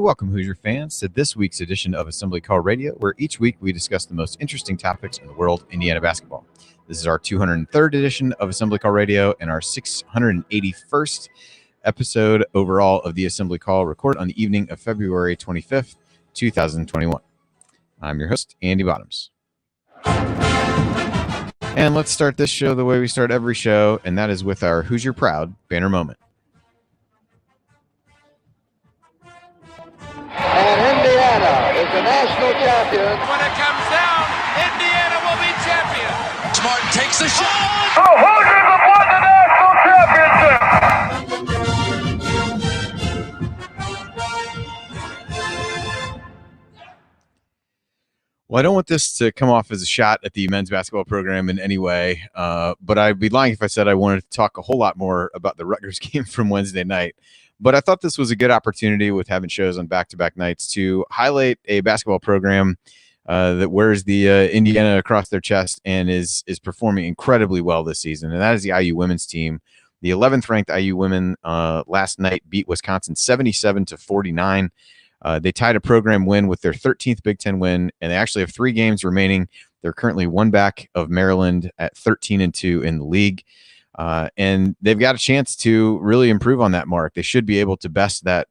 Welcome, Hoosier fans, to this week's edition of Assembly Call Radio, where each week we discuss the most interesting topics in the world of Indiana basketball. This is our 203rd edition of Assembly Call Radio and our 681st episode overall of the Assembly Call, recorded on the evening of February 25th, 2021. I'm your host, Andy Bottoms. And let's start this show the way we start every show, and that is with our Hoosier Proud banner moment. And Indiana is the national champion. When it comes down, Indiana will be champion. Smart takes the shot. The Hoosiers have won the national championship. Well, I don't want this to come off as a shot at the men's basketball program in any way, but I'd be lying if I said I wanted to talk a whole lot more about the Rutgers game from Wednesday night. But I thought this was a good opportunity with having shows on back-to-back nights to highlight a basketball program that wears the Indiana across their chest and is performing incredibly well this season, and that is the IU women's team. The 11th-ranked IU women last night beat Wisconsin 77-49. They tied a program win with their 13th Big Ten win, and they actually have 3 games remaining. They're currently one back of Maryland at 13-2 in the league. And they've got a chance to really improve on that mark. They should be able to best that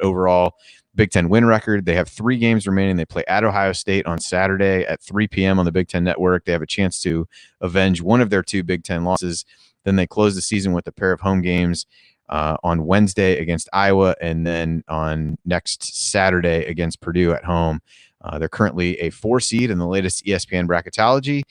overall Big Ten win record. They have 3 games remaining. They play at Ohio State on Saturday at 3 p.m. on the Big Ten Network. They have a chance to avenge one of their 2 Big Ten losses. Then they close the season with a pair of home games on Wednesday against Iowa, and then on next Saturday against Purdue at home. They're currently a 4 seed in the latest ESPN bracketology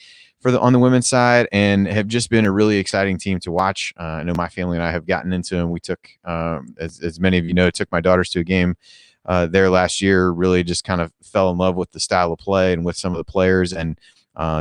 on the women's side, and have just been a really exciting team to watch. I know my family and I have gotten into them. We took, as many of you know, took my daughters to a game there last year. Really just kind of fell in love with the style of play and with some of the players, and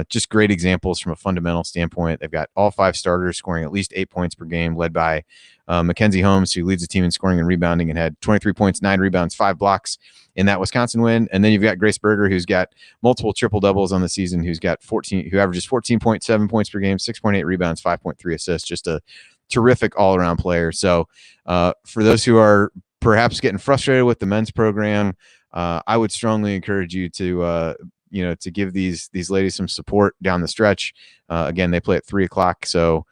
just great examples from a fundamental standpoint. They've got all 5 starters scoring at least 8 points per game, led by Mackenzie Holmes, who leads the team in scoring and rebounding and had 23 points, 9 rebounds, 5 blocks in that Wisconsin win. And then you've got Grace Berger, who's got multiple triple doubles on the season, who averages 14.7 points per game, 6.8 rebounds, 5.3 assists. Just a terrific all-around player. So for those who are perhaps getting frustrated with the men's program, I would strongly encourage you to to give these ladies some support down the stretch. Again, they play at 3:00. So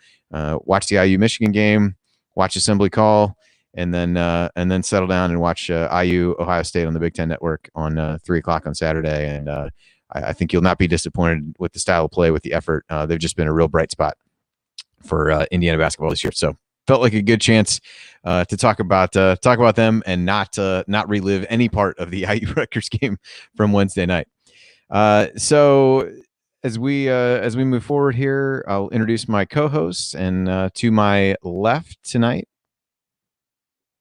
watch the IU Michigan game, watch Assembly Call, and then settle down and watch IU Ohio State on the Big Ten Network on 3:00 on Saturday. And I think you'll not be disappointed with the style of play, with the effort. They've just been a real bright spot for Indiana basketball this year. So felt like a good chance to talk about them and not relive any part of the IU Rutgers game from Wednesday night. So as we move forward here, I'll introduce my co-hosts, and to my left tonight,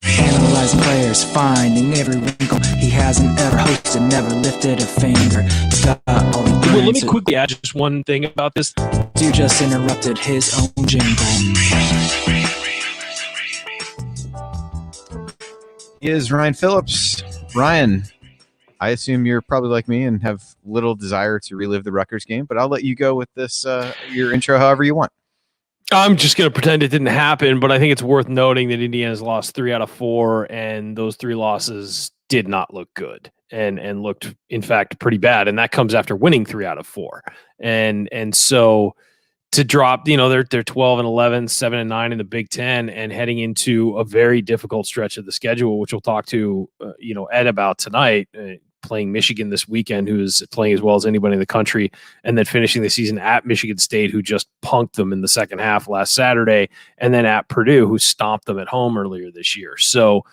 analyzing players, finding every wrinkle. He hasn't ever hosted, never lifted a finger. Well, let me quickly add just one thing about this. You just interrupted his own jingle. Is Ryan Phillips. Ryan, I assume you're probably like me and have little desire to relive the Rutgers game, but I'll let you go with this, your intro however you want. I'm just going to pretend it didn't happen, but I think it's worth noting that Indiana's lost 3 out of 4, and those 3 losses did not look good and looked, in fact, pretty bad. And that comes after winning 3 out of 4. And so to drop, they're 12 and 11, 7 and 9 in the Big Ten, and heading into a very difficult stretch of the schedule, which we'll talk to, Ed about tonight, playing Michigan this weekend, who's playing as well as anybody in the country, and then finishing the season at Michigan State, who just punked them in the second half last Saturday, and then at Purdue, who stomped them at home earlier this year. So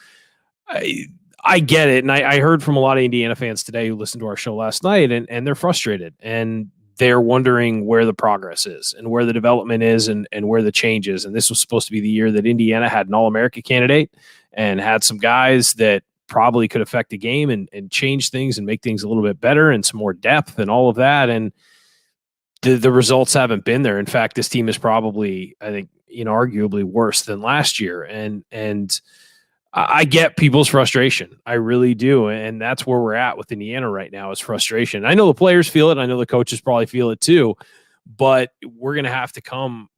I get it, and I heard from a lot of Indiana fans today who listened to our show last night, and they're frustrated, and they're wondering where the progress is and where the development is and where the change is. And this was supposed to be the year that Indiana had an All-America candidate and had some guys that probably could affect the game and change things and make things a little bit better and some more depth and all of that. And the results haven't been there. In fact, this team is probably, I think, arguably worse than last year. And I get people's frustration. I really do. And that's where we're at with Indiana right now, is frustration. I know the players feel it. I know the coaches probably feel it too, but we're going to have to come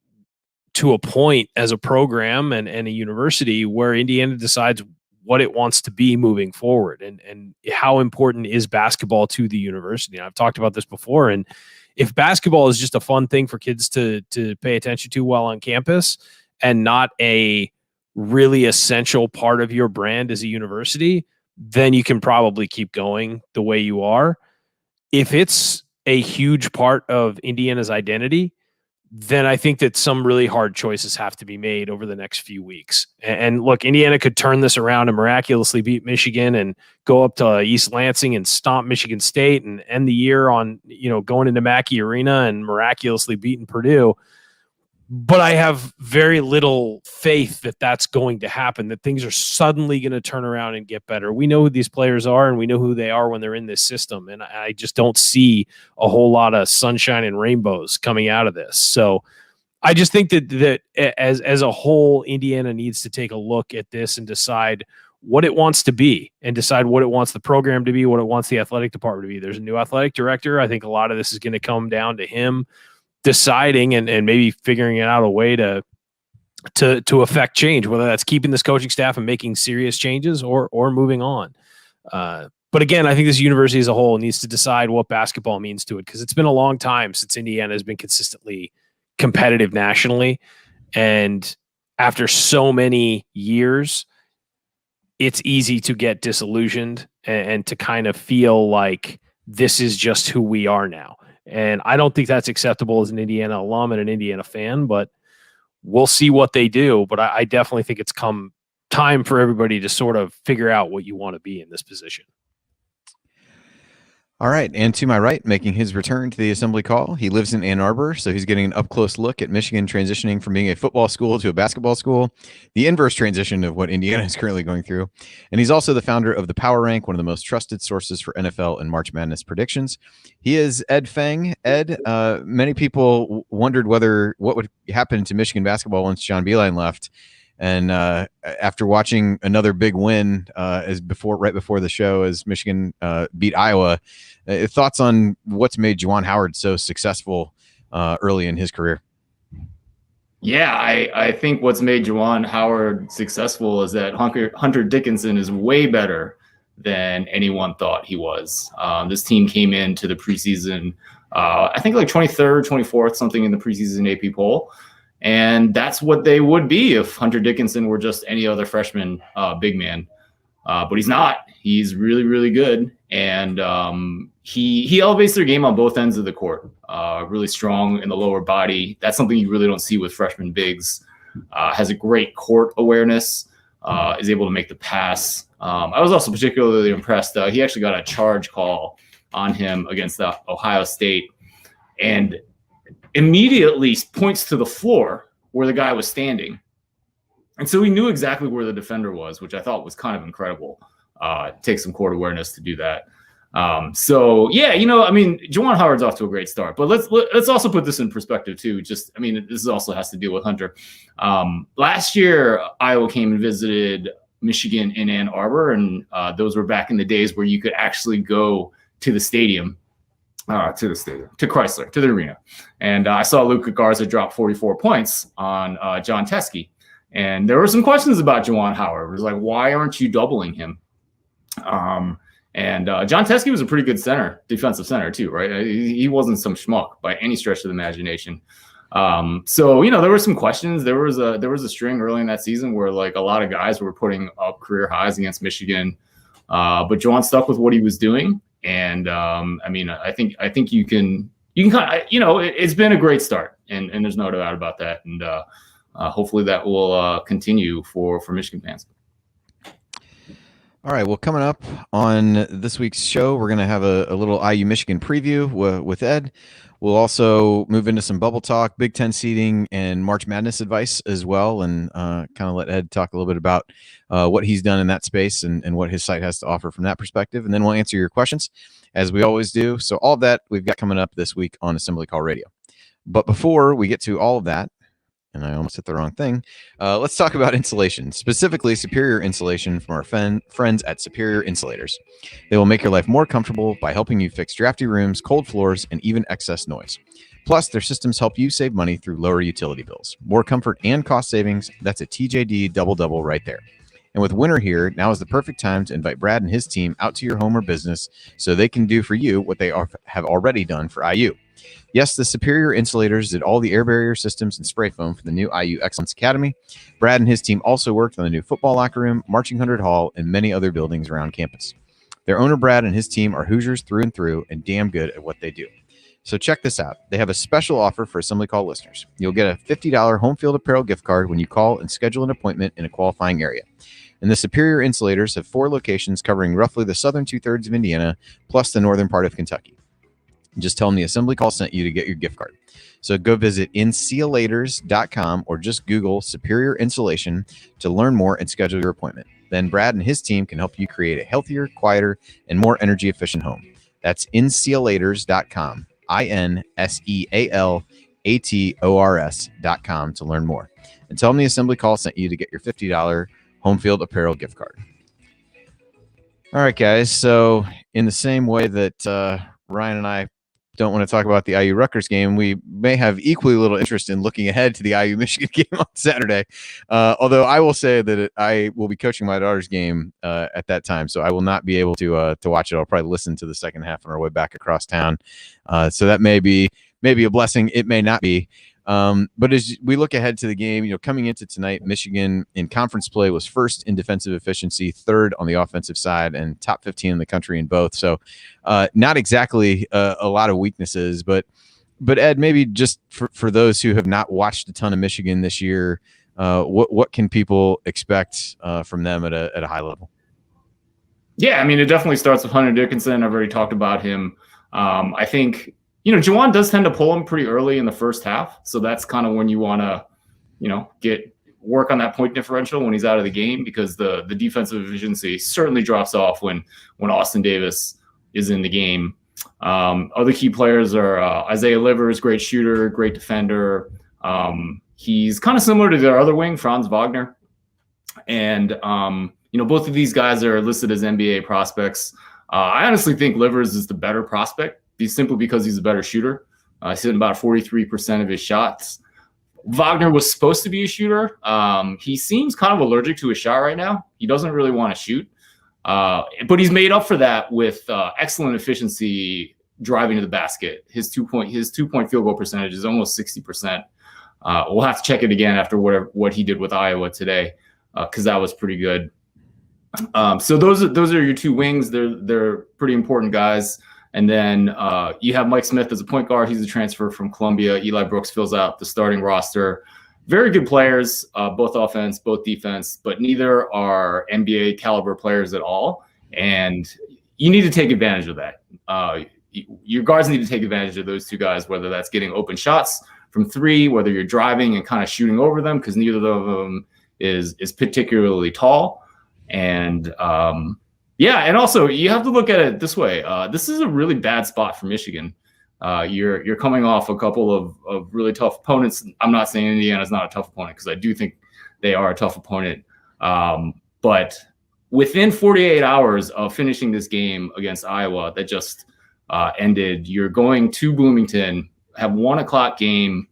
to a point as a program and a university where Indiana decides what it wants to be moving forward, and how important is basketball to the university. And I've talked about this before, and if basketball is just a fun thing for kids to pay attention to while on campus and not a really essential part of your brand as a university, then you can probably keep going the way you are. If it's a huge part of Indiana's identity, then I think that some really hard choices have to be made over the next few weeks. And look, Indiana could turn this around and miraculously beat Michigan and go up to East Lansing and stomp Michigan State and end the year on, going into Mackey Arena and miraculously beating Purdue. But I have very little faith that that's going to happen, that things are suddenly going to turn around and get better. We know who these players are, and we know who they are when they're in this system. And I just don't see a whole lot of sunshine and rainbows coming out of this. So I just think that as a whole, Indiana needs to take a look at this and decide what it wants to be, and decide what it wants the program to be, what it wants the athletic department to be. There's a new athletic director. I think a lot of this is going to come down to him deciding and maybe figuring out a way to affect change, whether that's keeping this coaching staff and making serious changes or moving on. But again, I think this university as a whole needs to decide what basketball means to it, because it's been a long time since Indiana has been consistently competitive nationally. And after so many years, it's easy to get disillusioned and to kind of feel like this is just who we are now. And I don't think that's acceptable as an Indiana alum and an Indiana fan, but we'll see what they do. But I definitely think it's come time for everybody to sort of figure out what you want to be in this position. All right, and to my right, making his return to the assembly call, he lives in Ann Arbor, so he's getting an up-close look at Michigan transitioning from being a football school to a basketball school, the inverse transition of what Indiana is currently going through. And he's also the founder of the Power Rank, one of the most trusted sources for NFL and March Madness predictions. He is Ed Feng. Ed, many people wondered what would happen to Michigan basketball once John Beilein left. And after watching another big win right before the show as Michigan beat Iowa, thoughts on what's made Juwan Howard so successful early in his career? Yeah, I think what's made Juwan Howard successful is that Hunter Dickinson is way better than anyone thought he was. This team came into the preseason, I think like 23rd, 24th, something in the preseason AP poll. And that's what they would be if Hunter Dickinson were just any other freshman big man. But he's not. He's really, really good. And he elevates their game on both ends of the court. Really strong in the lower body. That's something you really don't see with freshman bigs. Has a great court awareness. Is able to make the pass. I was also particularly impressed. He actually got a charge call on him against Ohio State. And immediately points to the floor where the guy was standing. And so he knew exactly where the defender was, which I thought was kind of incredible. Take some court awareness to do that. So yeah, Juwan Howard's off to a great start, but let's also put this in perspective too. This also has to deal with Hunter. Last year, Iowa came and visited Michigan in Ann Arbor, and those were back in the days where you could actually go to the stadium. To Chrysler, to the arena. And I saw Luka Garza drop 44 points on John Teskey. And there were some questions about Juwan Howard. It was like, why aren't you doubling him? John Teskey was a pretty good defensive center too, right? He wasn't some schmuck by any stretch of the imagination. So there were some questions. There was a string early in that season where like a lot of guys were putting up career highs against Michigan. But Juwan stuck with what he was doing. And I think you can kind of, it's been a great start, and there's no doubt about that. And hopefully that will continue for Michigan fans. All right. Well, coming up on this week's show, we're going to have a little IU Michigan preview with Ed. We'll also move into some bubble talk, Big Ten seeding, and March Madness advice as well, and kind of let Ed talk a little bit about what he's done in that space and what his site has to offer from that perspective. And then we'll answer your questions, as we always do. So all of that we've got coming up this week on Assembly Call Radio. But before we get to all of that, and I almost hit the wrong thing, let's talk about insulation, specifically Superior Insulation from our friends at Superior Insulators. They will make your life more comfortable by helping you fix drafty rooms, cold floors, and even excess noise. Plus, their systems help you save money through lower utility bills. More comfort and cost savings. That's a TJD double-double right there. And with winter here, now is the perfect time to invite Brad and his team out to your home or business so they can do for you what they have already done for IU. Yes, the Superior Insulators did all the air barrier systems and spray foam for the new IU Excellence Academy. Brad and his team also worked on the new football locker room, Marching 100 Hall, and many other buildings around campus. Their owner, Brad, and his team are Hoosiers through and through and damn good at what they do. So check this out. They have a special offer for Assembly Call listeners. You'll get a $50 home field apparel gift card when you call and schedule an appointment in a qualifying area. And the Superior Insulators have 4 locations covering roughly the southern 2/3 of Indiana, plus the northern part of Kentucky. Just tell them the Assembly Call sent you to get your gift card. So go visit insulators.com or just Google Superior Insulation to learn more and schedule your appointment. Then Brad and his team can help you create a healthier, quieter, and more energy efficient home. That's insulators.com, INSEALATORS.com to learn more. And tell them the Assembly Call sent you to get your $50 home field apparel gift card. All right, guys. So in the same way that Ryan and I don't want to talk about the IU Rutgers game, we may have equally little interest in looking ahead to the IU Michigan game on Saturday. Although I will say that I will be coaching my daughter's game at that time, so I will not be able to watch it. I'll probably listen to the second half on our way back across town. So that may be a blessing. It may not be. But as we look ahead to the game, coming into tonight, Michigan in conference play was first in defensive efficiency, third on the offensive side, and top 15 in the country in both. So not exactly a lot of weaknesses, but Ed, maybe just for those who have not watched a ton of Michigan this year, what can people expect from them at a high level? Yeah, I mean, it definitely starts with Hunter Dickinson. I've already talked about him. I think Juwan does tend to pull him pretty early in the first half. So that's kind of when you want to, work on that point differential when he's out of the game, because the defensive efficiency certainly drops off when Austin Davis is in the game. Other key players are Isaiah Livers, great shooter, great defender. He's kind of similar to their other wing, Franz Wagner. And, both of these guys are listed as NBA prospects. I honestly think Livers is the better prospect. Simply because he's a better shooter. He's hitting about 43% of his shots. Wagner was supposed to be a shooter. He seems kind of allergic to his shot right now. He doesn't really want to shoot. But he's made up for that with excellent efficiency driving to the basket. His two-point field goal percentage is almost 60%. We'll have to check it again after what he did with Iowa today, because that was pretty good. So those are your two wings. They're pretty important guys. And then you have Mike Smith as a point guard. He's a transfer from Columbia. Eli Brooks fills out the starting roster. Very good players, both offense, both defense, but neither are NBA caliber players at all. And you need to take advantage of that. Your guards need to take advantage of those two guys, whether that's getting open shots from three, whether you're driving and kind of shooting over them, because neither of them is particularly tall. And and also you have to look at it this way. This is a really bad spot for Michigan. You're coming off a couple of really tough opponents. I'm not saying Indiana's not a tough opponent, because I do think they are a tough opponent. But within 48 hours of finishing this game against Iowa that just ended, you're going to Bloomington, have 1 o'clock game.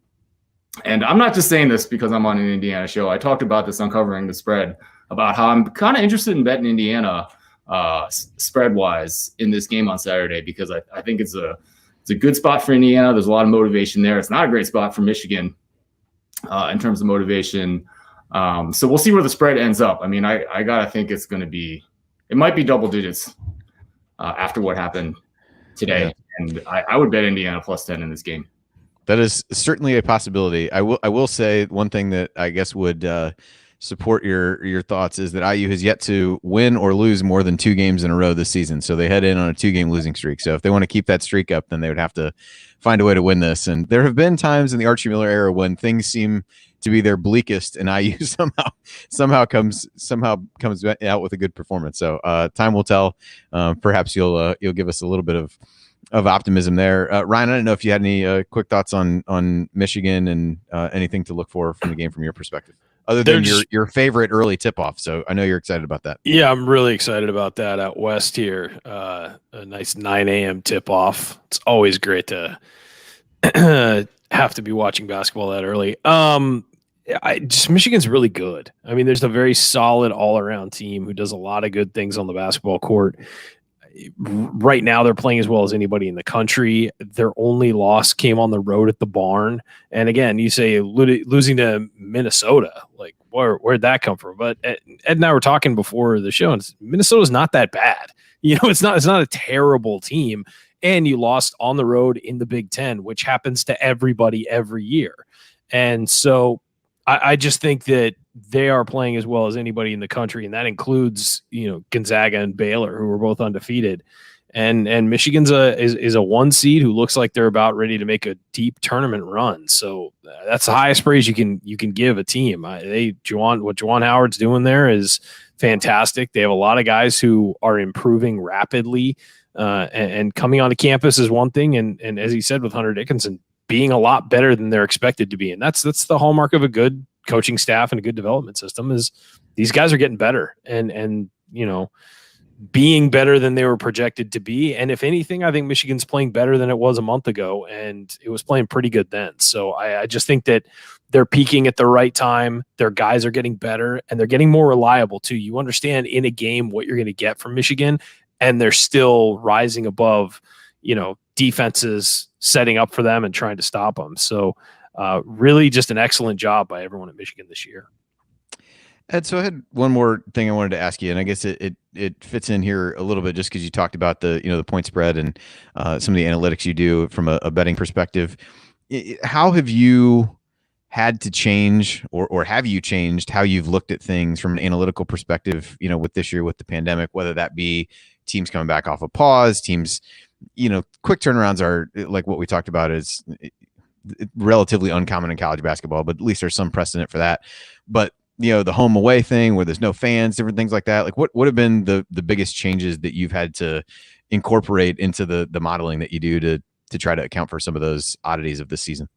And I'm not just saying this because I'm on an Indiana show. I talked about this on Covering the Spread, about how I'm kind of interested in betting Indiana spread wise in this game on Saturday, because I think it's a good spot for Indiana. There's a lot of motivation there. It's not a great spot for Michigan in terms of motivation. So we'll see where the spread ends up. I mean, I gotta think it might be double digits after what happened today. Yeah. And I would bet Indiana +10 in this game. That is certainly a possibility. I will say one thing that I guess would support your thoughts is that IU has yet to win or lose more than 2 games in a row this season. So they head in on a 2-game losing streak. So if they want to keep that streak up, then they would have to find a way to win this. And there have been times in the Archie Miller era when things seem to be their bleakest, and IU somehow comes out with a good performance. So time will tell. Perhaps you'll give us a little bit of optimism there. Ryan, I don't know if you had any quick thoughts on Michigan and anything to look for from the game from your perspective, other than your favorite early tip-off. So I know you're excited about that. Yeah, I'm really excited about that out west here. A nice 9 a.m. tip-off. It's always great to have to be watching basketball that early. Just Michigan's really good. I mean, there's a very solid all-around team who does a lot of good things on the basketball court. Right now, they're playing as well as anybody in the country. Their only loss came on the road at the Barn. And again, you say losing to Minnesota, like where'd that come from? But Ed and I were talking before the show, and Minnesota's not that bad. It's not a terrible team. And you lost on the road in the Big Ten, which happens to everybody every year. And so I just think that they are playing as well as anybody in the country, and that includes Gonzaga and Baylor, who were both undefeated. And Michigan's is a 1 seed who looks like they're about ready to make a deep tournament run. So that's the highest praise you can give a team. What Juwan Howard's doing there is fantastic. They have a lot of guys who are improving rapidly, and coming onto campus is one thing. And as he said, with Hunter Dickinson being a lot better than they're expected to be. And that's the hallmark of a good coaching staff and a good development system is these guys are getting better and being better than they were projected to be. And if anything, I think Michigan's playing better than it was a month ago, and it was playing pretty good then. So I just think that they're peaking at the right time. Their guys are getting better, and they're getting more reliable too. You understand in a game what you're going to get from Michigan, and they're still rising above, defenses setting up for them and trying to stop them. So really just an excellent job by everyone at Michigan this year. Ed, so I had one more thing I wanted to ask you, and I guess it fits in here a little bit just because you talked about the point spread and some of the analytics you do from a betting perspective. How have you had to change, or have you changed how you've looked at things from an analytical perspective, with this year with the pandemic, whether that be teams coming back off a pause, teams, quick turnarounds are like what we talked about is relatively uncommon in college basketball, but at least there's some precedent for that. But the home away thing where there's no fans, different things like that. Like what have been the biggest changes that you've had to incorporate into the modeling that you do to try to account for some of those oddities of this season?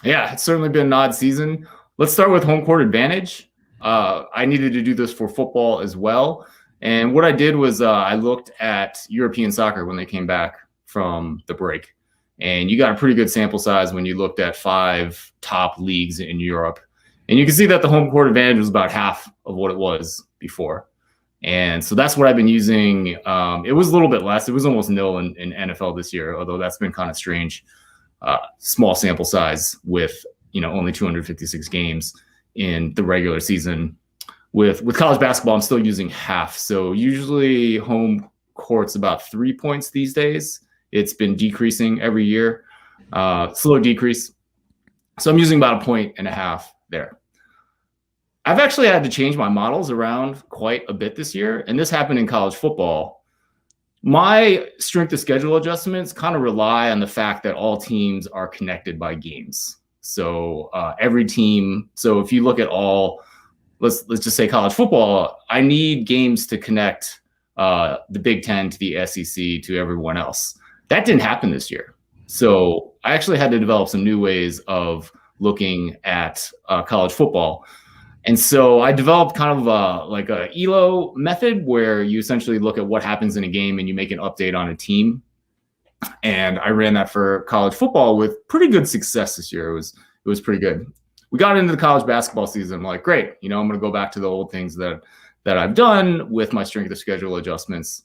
Yeah, it's certainly been an odd season. Let's start with home court advantage. I needed to do this for football as well. And what I did was I looked at European soccer when they came back from the break. And you got a pretty good sample size when you looked at 5 top leagues in Europe. And you can see that the home court advantage was about half of what it was before. And so that's what I've been using. It was a little bit less. It was almost nil in NFL this year, although that's been kind of strange. Small sample size with only 256 games in the regular season. With college basketball, I'm still using half. So usually home court's about 3 points these days. It's been decreasing every year, slow decrease. So I'm using about 1.5 points there. I've actually had to change my models around quite a bit this year, and this happened in college football. My strength of schedule adjustments kind of rely on the fact that all teams are connected by games. So every team. So if you look at all, let's just say college football, I need games to connect the Big Ten to the SEC to everyone else. That didn't happen this year. So I actually had to develop some new ways of looking at college football. And so I developed kind of like a ELO method where you essentially look at what happens in a game and you make an update on a team. And I ran that for college football with pretty good success this year. It was pretty good. We got into the college basketball season. I'm like, great, I'm going to go back to the old things that I've done with my strength of schedule adjustments.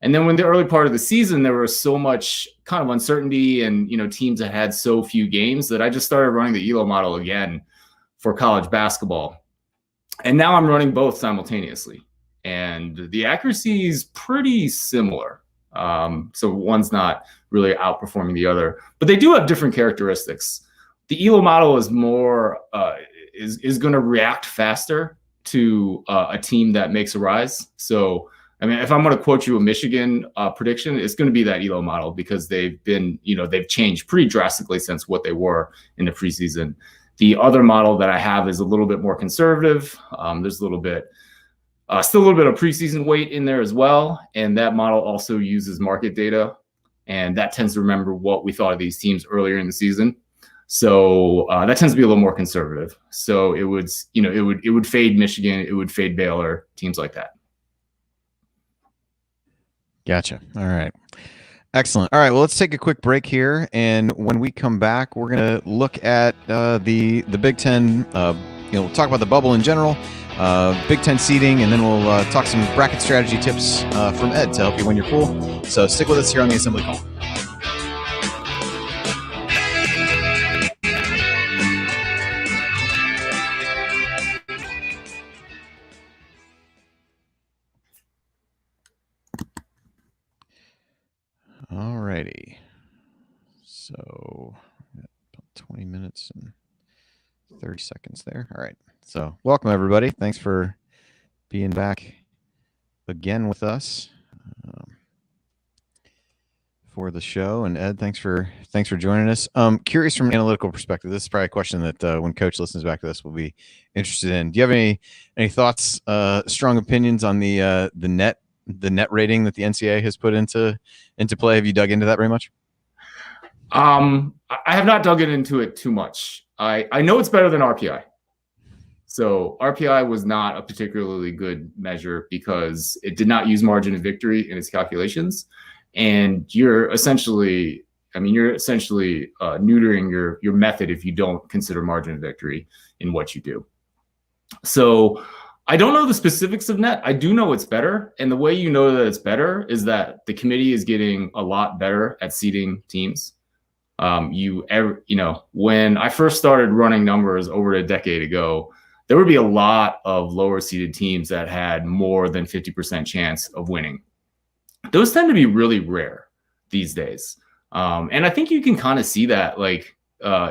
And then when the early part of the season, there was so much kind of uncertainty and, teams that had so few games that I just started running the ELO model again for college basketball. And now I'm running both simultaneously. And the accuracy is pretty similar. So one's not really outperforming the other, but they do have different characteristics. The ELO model is more is going to react faster to a team that makes a rise. So, I mean, if I'm going to quote you a Michigan prediction, it's going to be that ELO model because they've been, they've changed pretty drastically since what they were in the preseason. The other model that I have is a little bit more conservative. There's a little bit, still a little bit of preseason weight in there as well. And that model also uses market data. And that tends to remember what we thought of these teams earlier in the season. So that tends to be a little more conservative. So it would, it would fade Michigan, it would fade Baylor, teams like that. Gotcha. All right. Excellent. All right. Well, let's take a quick break here, and when we come back, we're gonna look at the Big Ten. We'll talk about the bubble in general, Big Ten seeding, and then we'll talk some bracket strategy tips from Ed to help you win your pool. So stick with us here on the Assembly Call. All righty. So 20 minutes and 30 seconds there. All right. So welcome, everybody. Thanks for being back again with us for the show. And Ed, thanks for joining us. Curious from an analytical perspective, this is probably a question that when Coach listens back to this, we'll be interested in. Do you have any thoughts, strong opinions on the net rating that the NCAA has put into play? Have you dug into that very much? I have not dug into it too much. I know it's better than RPI. So RPI was not a particularly good measure because it did not use margin of victory in its calculations. And you're essentially neutering your method if you don't consider margin of victory in what you do. So I don't know the specifics of net. I do know it's better. And the way you know that it's better is that the committee is getting a lot better at seeding teams. When I first started running numbers over a decade ago, there would be a lot of lower seeded teams that had more than 50% chance of winning. Those tend to be really rare these days. And I think you can kind of see that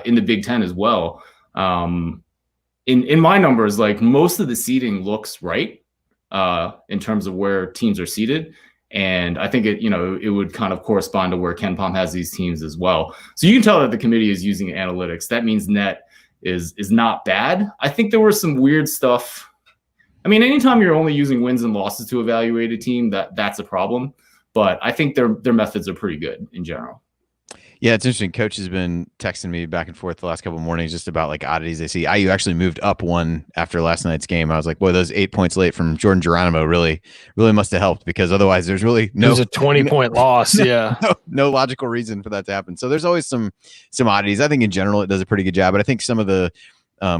in the Big Ten as well. In my numbers, most of the seeding looks right in terms of where teams are seeded. And I think it would kind of correspond to where KenPom has these teams as well. So you can tell that the committee is using analytics. That means net is not bad. I think there was some weird stuff. I mean, anytime you're only using wins and losses to evaluate a team, that's a problem. But I think their methods are pretty good in general. Yeah, it's interesting. Coach has been texting me back and forth the last couple of mornings just about oddities they see. IU actually moved up one after last night's game. I was like, boy, those 8 points late from Jordan Geronimo really must have helped, because otherwise there's really there's a 20-point loss. Yeah. No logical reason for that to happen. So there's always some oddities. I think in general it does a pretty good job, but I think some of the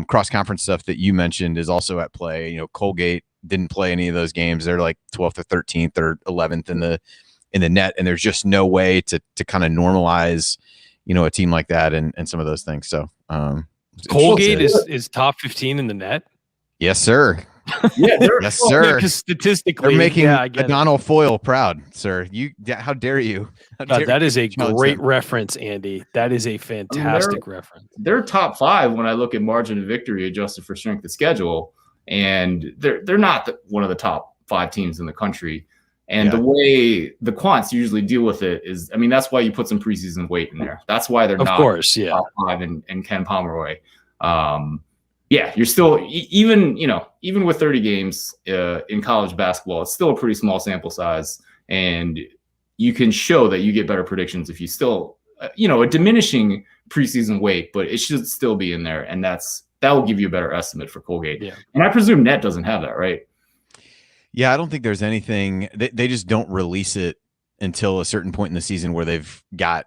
cross-conference stuff that you mentioned is also at play. Colgate didn't play any of those games. They're 12th or 13th or 11th in the net, and there's just no way to kind of normalize a team like that and some of those things. So Colgate is top 15 in the net. Yes, sir. Yeah, yes, sir. Because statistically, they're making O'Donnell Foyle proud, sir. How dare you? That is a great reference, Andy. That is a fantastic reference. They're top 5 when I look at margin of victory adjusted for strength of schedule, and they're not one of the top 5 teams in the country. And the way the quants usually deal with it is, that's why you put some preseason weight in there. That's why they're not top 5 in Ken Pomeroy. You're still even with 30 games in college basketball, it's still a pretty small sample size, and you can show that you get better predictions if you still a diminishing preseason weight, but it should still be in there, and that will give you a better estimate for Colgate. Yeah. And I presume net doesn't have that, right? Yeah, I don't think there's anything. They just don't release it until a certain point in the season where they've got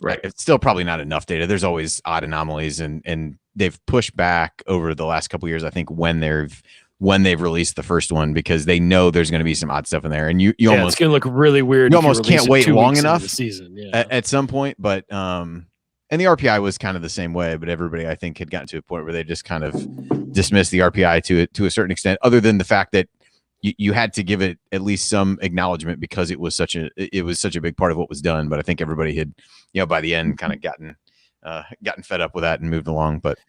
right. It's still probably not enough data. There's always odd anomalies, and they've pushed back over the last couple of years, I think, when they've released the first one, because they know there's going to be some odd stuff in there, and you almost, it's going to look really weird. You almost can't wait long enough the season at some point. But and the RPI was kind of the same way, but everybody, I think, had gotten to a point where they just kind of dismissed the RPI to a certain extent, other than the fact that you had to give it at least some acknowledgement because it was such a big part of what was done. But I think everybody had, by the end, kind of gotten fed up with that and moved along. But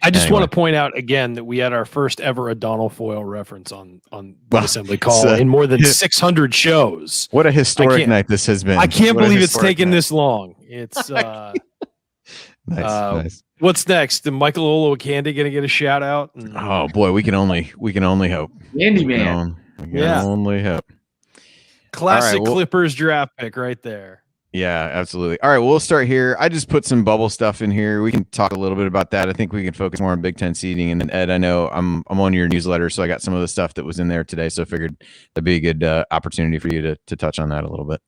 I just want to point out again that we had our first ever O'Donnell Foyle reference on the Assembly Call in more than 600 shows. What a historic night this has been. I can't believe it's taken this long. It's nice. What's next? The Michael Olowokandi going to get a shout out? Oh boy, we can only hope. Andy man. We can only hope. Classic Clippers draft pick right there. Yeah, absolutely. All right, we'll start here. I just put some bubble stuff in here. We can talk a little bit about that. I think we can focus more on Big Ten seeding. And then Ed, I know I'm on your newsletter, so I got some of the stuff that was in there today. So I figured that'd be a good opportunity for you to touch on that a little bit.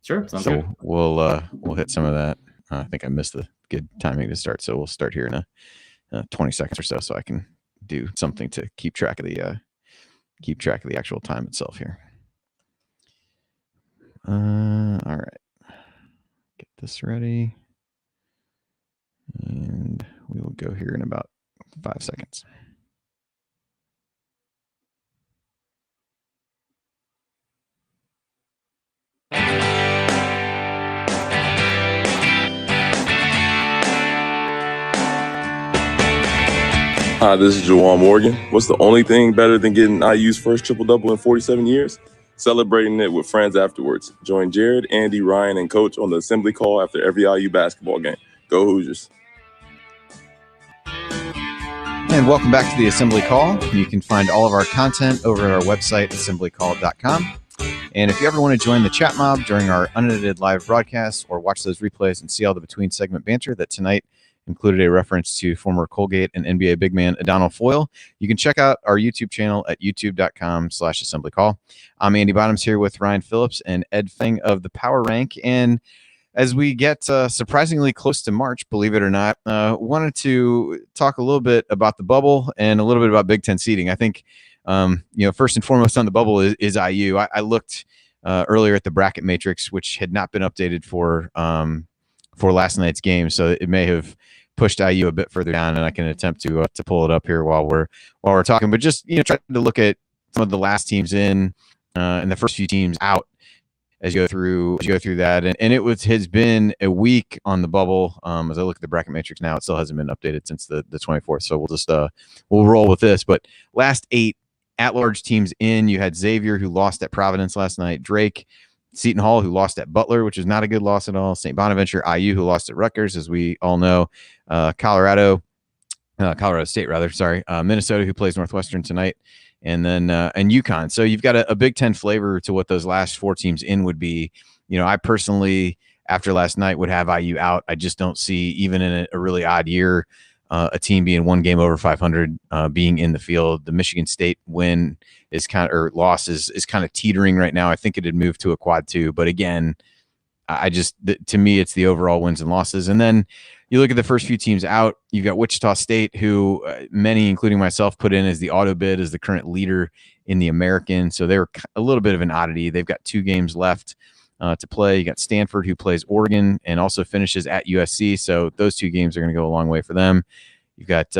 Sure, sounds So good. we'll hit some of that. I think I missed the good timing to start, so we'll start here in 20 seconds or so I can do something to keep track of the actual time itself here. All right, get this ready, and we will go here in about 5 seconds. Hi, this is Jawan Morgan. What's the only thing better than getting IU's first triple-double in 47 years? Celebrating it with friends afterwards. Join Jared, Andy, Ryan, and Coach on the assembly call after every IU basketball game. Go Hoosiers. And welcome back to the Assembly Call. You can find all of our content over at our website, assemblycall.com. And if you ever want to join the chat mob during our unedited live broadcasts or watch those replays and see all the between segment banter that tonight included a reference to former Colgate and NBA big man Adonal Foyle, you can check out our YouTube channel at youtube.com/assemblycall. I'm Andy Bottoms here with Ryan Phillips and Ed Feng of the Power Rank. And as we get surprisingly close to March, believe it or not, wanted to talk a little bit about the bubble and a little bit about Big Ten seeding. I think, first and foremost on the bubble is IU. I looked earlier at the bracket matrix, which had not been updated for last night's game, so it may have pushed IU a bit further down, and I can attempt to pull it up here while we're talking. But just try to look at some of the last teams in and the first few teams out as you go through that, and it has been a week on the bubble. As I look at the bracket matrix now, it still hasn't been updated since the 24th. So we'll just we'll roll with this. But last 8 at-large teams in, you had Xavier, who lost at Providence last night, Drake, Seton Hall, who lost at Butler, which is not a good loss at all, St. Bonaventure, IU, who lost at Rutgers, as we all know, Colorado State, Minnesota, who plays Northwestern tonight, and then and UConn. So you've got a Big Ten flavor to what those last 4 teams in would be. I personally, after last night, would have IU out. I just don't see, even in a really odd year, a team being 1 game over 500 being in the field. The Michigan State win loss is kind of teetering right now. I think it had moved to a quad 2, but again, to me, it's the overall wins and losses. And then you look at the first few teams out. You've got Wichita State, who many, including myself, put in as the auto bid as the current leader in the American. So they were a little bit of an oddity. They've got 2 games left to play. You got Stanford, who plays Oregon and also finishes at USC. So those 2 games are going to go a long way for them. You've got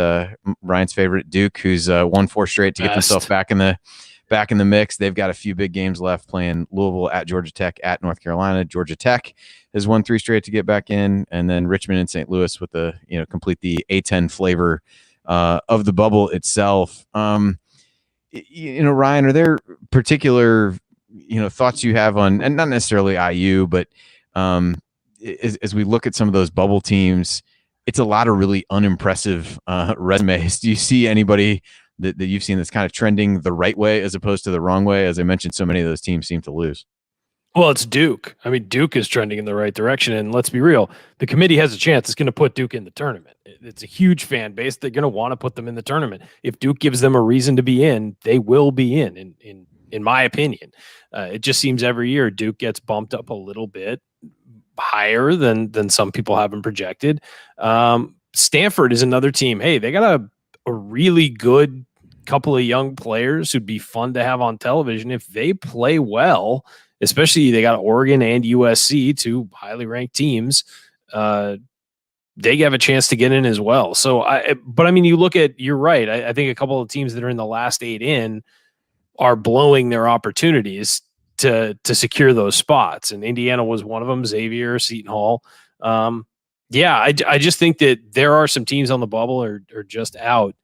Ryan's favorite, Duke, who's won 4 straight to get themselves back in the mix. They've got a few big games left, playing Louisville, at Georgia Tech, at North Carolina. Georgia Tech has won 3 straight to get back in, and then Richmond and St. Louis with the complete the A10 flavor of the bubble itself. Ryan, are there particular thoughts you have on, and not necessarily IU, but as we look at some of those bubble teams, it's a lot of really unimpressive resumes. Do you see anybody that you've seen that's kind of trending the right way as opposed to the wrong way? As I mentioned, so many of those teams seem to lose. Well, it's Duke. I mean, Duke is trending in the right direction. And let's be real, the committee has a chance. It's going to put Duke in the tournament. It's a huge fan base. They're going to want to put them in the tournament. If Duke gives them a reason to be in, they will be in my opinion. It just seems every year Duke gets bumped up a little bit higher than some people have been projected. Stanford is another team. Hey, they got a really good couple of young players who'd be fun to have on television if they play well. Especially they got Oregon and USC, 2 highly ranked teams. They have a chance to get in as well. So, you're right. I think a couple of teams that are in the last 8 in are blowing their opportunities to secure those spots. And Indiana was one of them, Xavier, Seton Hall. I just think that there are some teams on the bubble or just out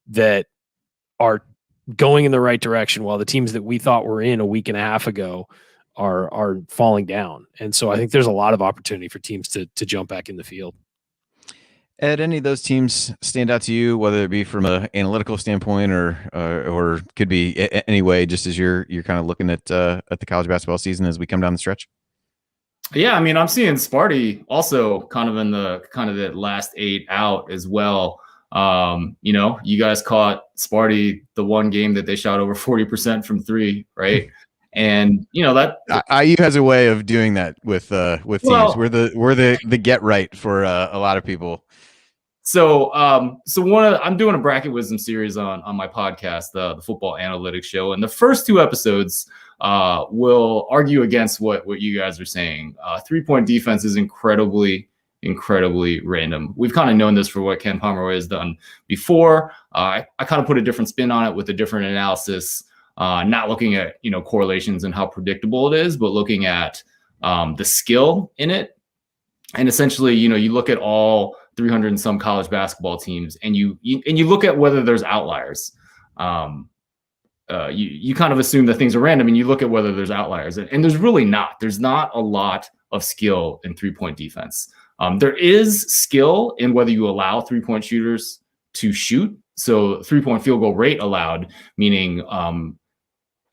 that are going in the right direction, while the teams that we thought were in a week and a half ago are falling down. And so I think there's a lot of opportunity for teams to jump back in the field. Ed, any of those teams stand out to you, whether it be from an analytical standpoint or could be any way, just as you're kind of looking at the college basketball season as we come down the stretch? Yeah, I mean, I'm seeing Sparty also kind of in the last 8 out as well. You guys caught Sparty the one game that they shot over 40% from 3, right? And that IU has a way of doing that with teams. Well- We're the get right for a lot of people. So I'm doing a bracket wisdom series on my podcast, the Football Analytics Show, and the first 2 episodes will argue against what you guys are saying. 3-point defense is incredibly random. We've kind of known this for what Ken Pomeroy has done before. I kind of put a different spin on it with a different analysis, not looking at correlations and how predictable it is, but looking at the skill in it. And essentially, you look at all 300 and some college basketball teams, and you look at whether there's outliers. You kind of assume that things are random, and you look at whether there's outliers, and there's really not. There's not a lot of skill in 3-point defense. There is skill in whether you allow 3-point shooters to shoot. So 3-point field goal rate allowed, meaning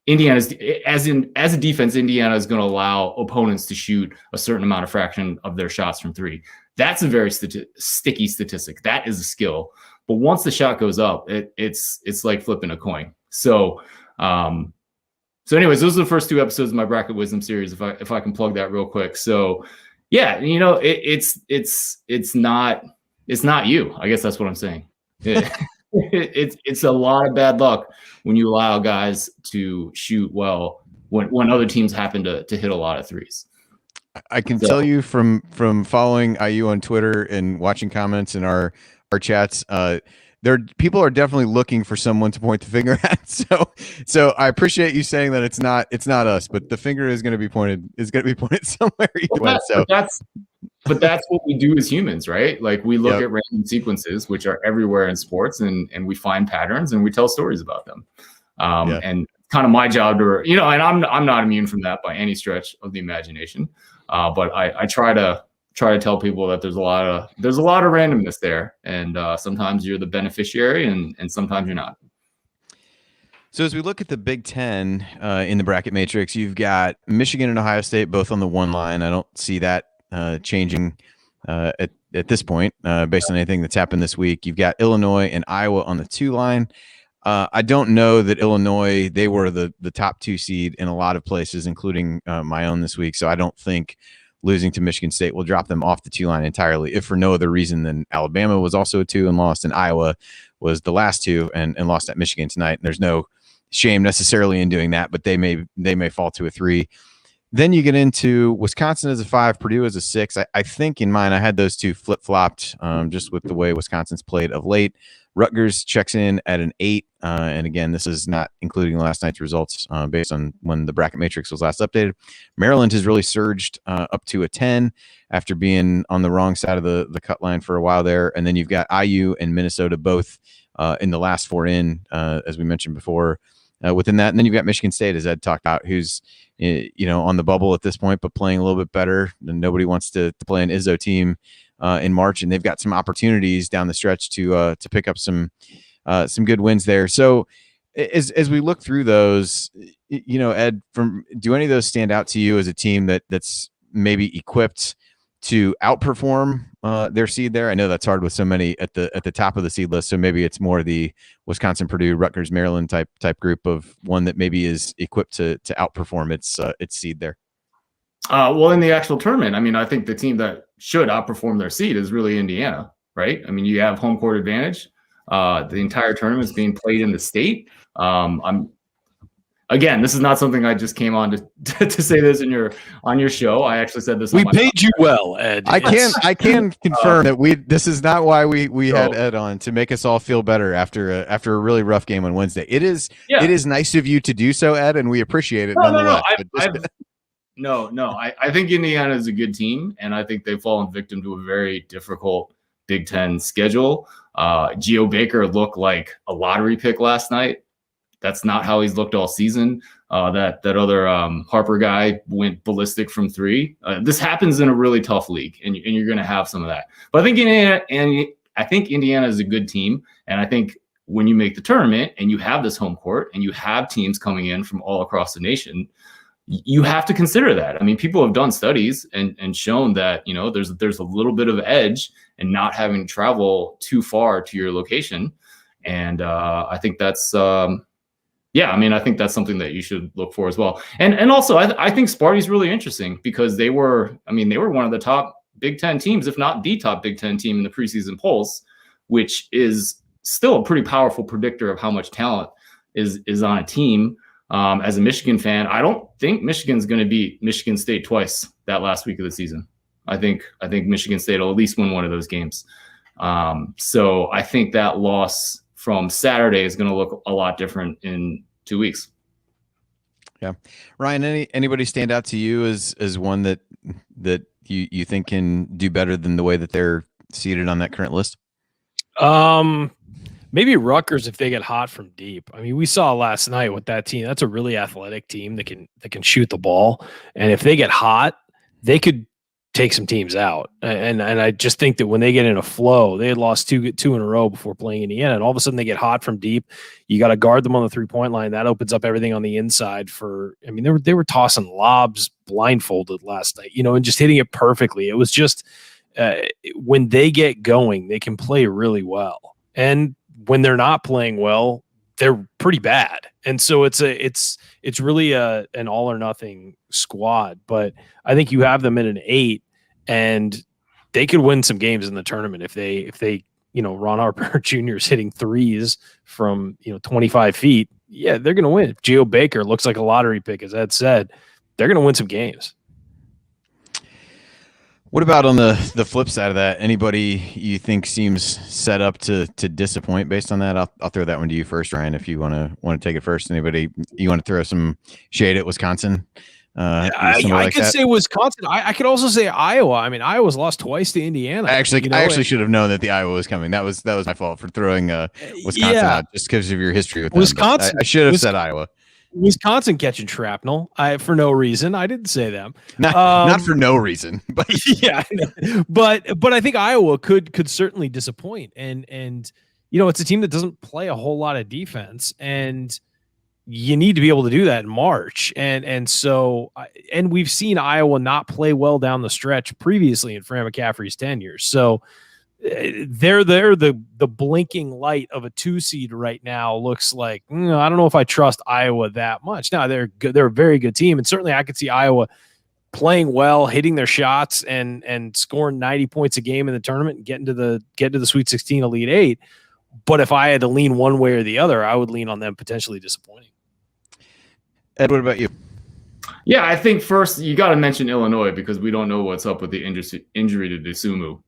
Indiana's as a defense, Indiana is going to allow opponents to shoot a certain amount of fraction of their shots from 3. That's a very sticky statistic. That is a skill. But once the shot goes up, it's like flipping a coin. So anyways, those are the first 2 episodes of my Bracket Wisdom series. If I can plug that real quick. So yeah, it's not you. I guess that's what I'm saying. It's a lot of bad luck when you allow guys to shoot well when other teams happen to hit a lot of threes. I can tell you from following IU on Twitter and watching comments in our chats, people are definitely looking for someone to point the finger at. So I appreciate you saying that it's not us, but the finger is going to be pointed somewhere either way. But that's what we do as humans, right? Like we look at random sequences, which are everywhere in sports, and we find patterns and we tell stories about them. And kind of my job to, and I'm not immune from that by any stretch of the imagination. But I try to tell people that there's a lot of randomness there, and sometimes you're the beneficiary, and sometimes you're not. So as we look at the Big Ten in the bracket matrix, you've got Michigan and Ohio State both on the 1 line. I don't see that changing at this point based on anything that's happened this week. You've got Illinois and Iowa on the 2 line. I don't know that Illinois, they were the top 2 seed in a lot of places, including my own this week. So I don't think losing to Michigan State will drop them off the 2 line entirely, if for no other reason than Alabama was also a 2 and lost, and Iowa was the last 2 and lost at Michigan tonight. And there's no shame necessarily in doing that, but they may fall to a 3. Then you get into Wisconsin as a 5, Purdue as a 6. I think in mine I had those 2 flip-flopped just with the way Wisconsin's played of late. Rutgers checks in at an 8. And again, this is not including last night's results based on when the bracket matrix was last updated. Maryland has really surged up to a 10 after being on the wrong side of the cut line for a while there. And then you've got IU and Minnesota both in the last 4 in, as we mentioned before, within that. And then you've got Michigan State, as Ed talked about, who's on the bubble at this point, but playing a little bit better. And nobody wants to play an Izzo team in March, and they've got some opportunities down the stretch to pick up some good wins there. So as we look through those, Ed, do any of those stand out to you as a team that's maybe equipped to outperform their seed there? I know that's hard with so many at the top of the seed list. So maybe it's more the Wisconsin, Purdue, Rutgers, Maryland type group of one that maybe is equipped to outperform its seed there. Well, in the actual tournament, I mean, I think the team that should outperform their seed is really Indiana, right? I mean, you have home court advantage. The entire tournament is being played in the state. Again, this is not something I just came on to say this on your show. I actually said this. We paid you well, Ed. I can confirm that this is not why we had Ed on, to make us all feel better after a really rough game on Wednesday. It is nice of you to do so, Ed, and we appreciate it nonetheless. No. I think Indiana is a good team, and I think they've fallen victim to a very difficult Big Ten schedule. Geo Baker looked like a lottery pick last night. That's not how he's looked all season. That other Harper guy went ballistic from 3. This happens in a really tough league, and you're going to have some of that. But I think Indiana is a good team, and I think when you make the tournament and you have this home court and you have teams coming in from all across the nation, you have to consider that. I mean, people have done studies and shown that there's a little bit of edge in not having to travel too far to your location, and I think that's Yeah, I mean, I think that's something that you should look for as well. And also, I think Sparty's really interesting because they were one of the top Big Ten teams, if not the top Big Ten team in the preseason polls, which is still a pretty powerful predictor of how much talent is on a team. As a Michigan fan, I don't think Michigan's going to beat Michigan State twice that last week of the season. I think Michigan State will at least win one of those games. So I think that loss from Saturday is going to look a lot different in 2 weeks. Yeah, Ryan, anybody stand out to you as one that you think can do better than the way that they're seated on that current list? Maybe Rutgers if they get hot from deep. I mean, we saw last night with that team. That's a really athletic team that can shoot the ball, and if they get hot, they could take some teams out. And I just think that when they get in a flow, they had lost two in a row before playing Indiana, and all of a sudden they get hot from deep. You got to guard them on the 3-point line. That opens up everything on the inside for. I mean, they were tossing lobs blindfolded last night, and just hitting it perfectly. It was just when they get going, they can play really well, and when they're not playing well, they're pretty bad. And so it's really an all or nothing squad, but I think you have them in an 8 and they could win some games in the tournament if they Ron Harper Jr. is hitting threes from 25 feet. Yeah, they're going to win. If Geo Baker looks like a lottery pick, as Ed said, they're going to win some games. What about on the flip side of that? Anybody you think seems set up to disappoint based on that? I'll throw that one to you first, Ryan, if you want to take it first. Anybody you want to throw some shade at Wisconsin? I could say Wisconsin. I could also say Iowa. I mean, Iowa's lost twice to Indiana. I actually should have known that the Iowa was coming. That was my fault for throwing Wisconsin out just because of your history with them. Wisconsin. I should have said Iowa. Wisconsin catching shrapnel for no reason. I didn't say them. Not for no reason, but yeah, but I think Iowa could certainly disappoint. And it's a team that doesn't play a whole lot of defense, and you need to be able to do that in March. And so we've seen Iowa not play well down the stretch previously in Fran McCaffrey's tenure. So they're the blinking light of a 2 seed right now. Looks like I don't know if I trust Iowa that much. Now they're good. They're a very good team, and certainly I could see Iowa playing well, hitting their shots, and scoring 90 points a game in the tournament and getting to the Sweet 16, Elite 8. But if I had to lean one way or the other, I would lean on them potentially disappointing. Ed, what about you? Yeah, I think first you got to mention Illinois because we don't know what's up with the injury to DeSumo.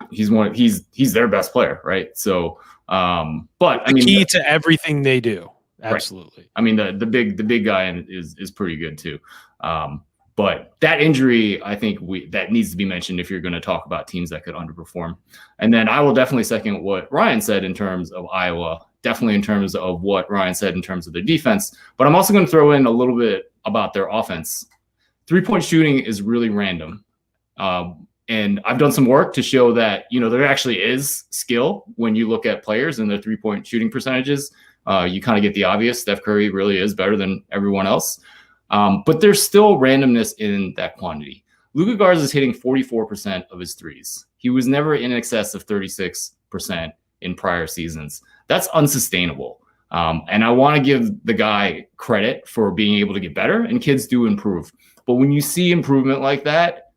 He's their best player, right? So, but I mean, key to everything they do, absolutely. Right. I mean, the big guy is pretty good too. But that injury, I think that needs to be mentioned if you're going to talk about teams that could underperform. And then I will definitely second what Ryan said in terms of Iowa. Definitely in terms of what Ryan said in terms of their defense. But I'm also going to throw in a little bit about their offense. 3-point shooting is really random. And I've done some work to show that, there actually is skill when you look at players and their 3-point shooting percentages. You kind of get the obvious. Steph Curry really is better than everyone else. But there's still randomness in that quantity. Luka Garza is hitting 44% of his threes. He was never in excess of 36% in prior seasons. That's unsustainable. And I want to give the guy credit for being able to get better, and kids do improve. But when you see improvement like that,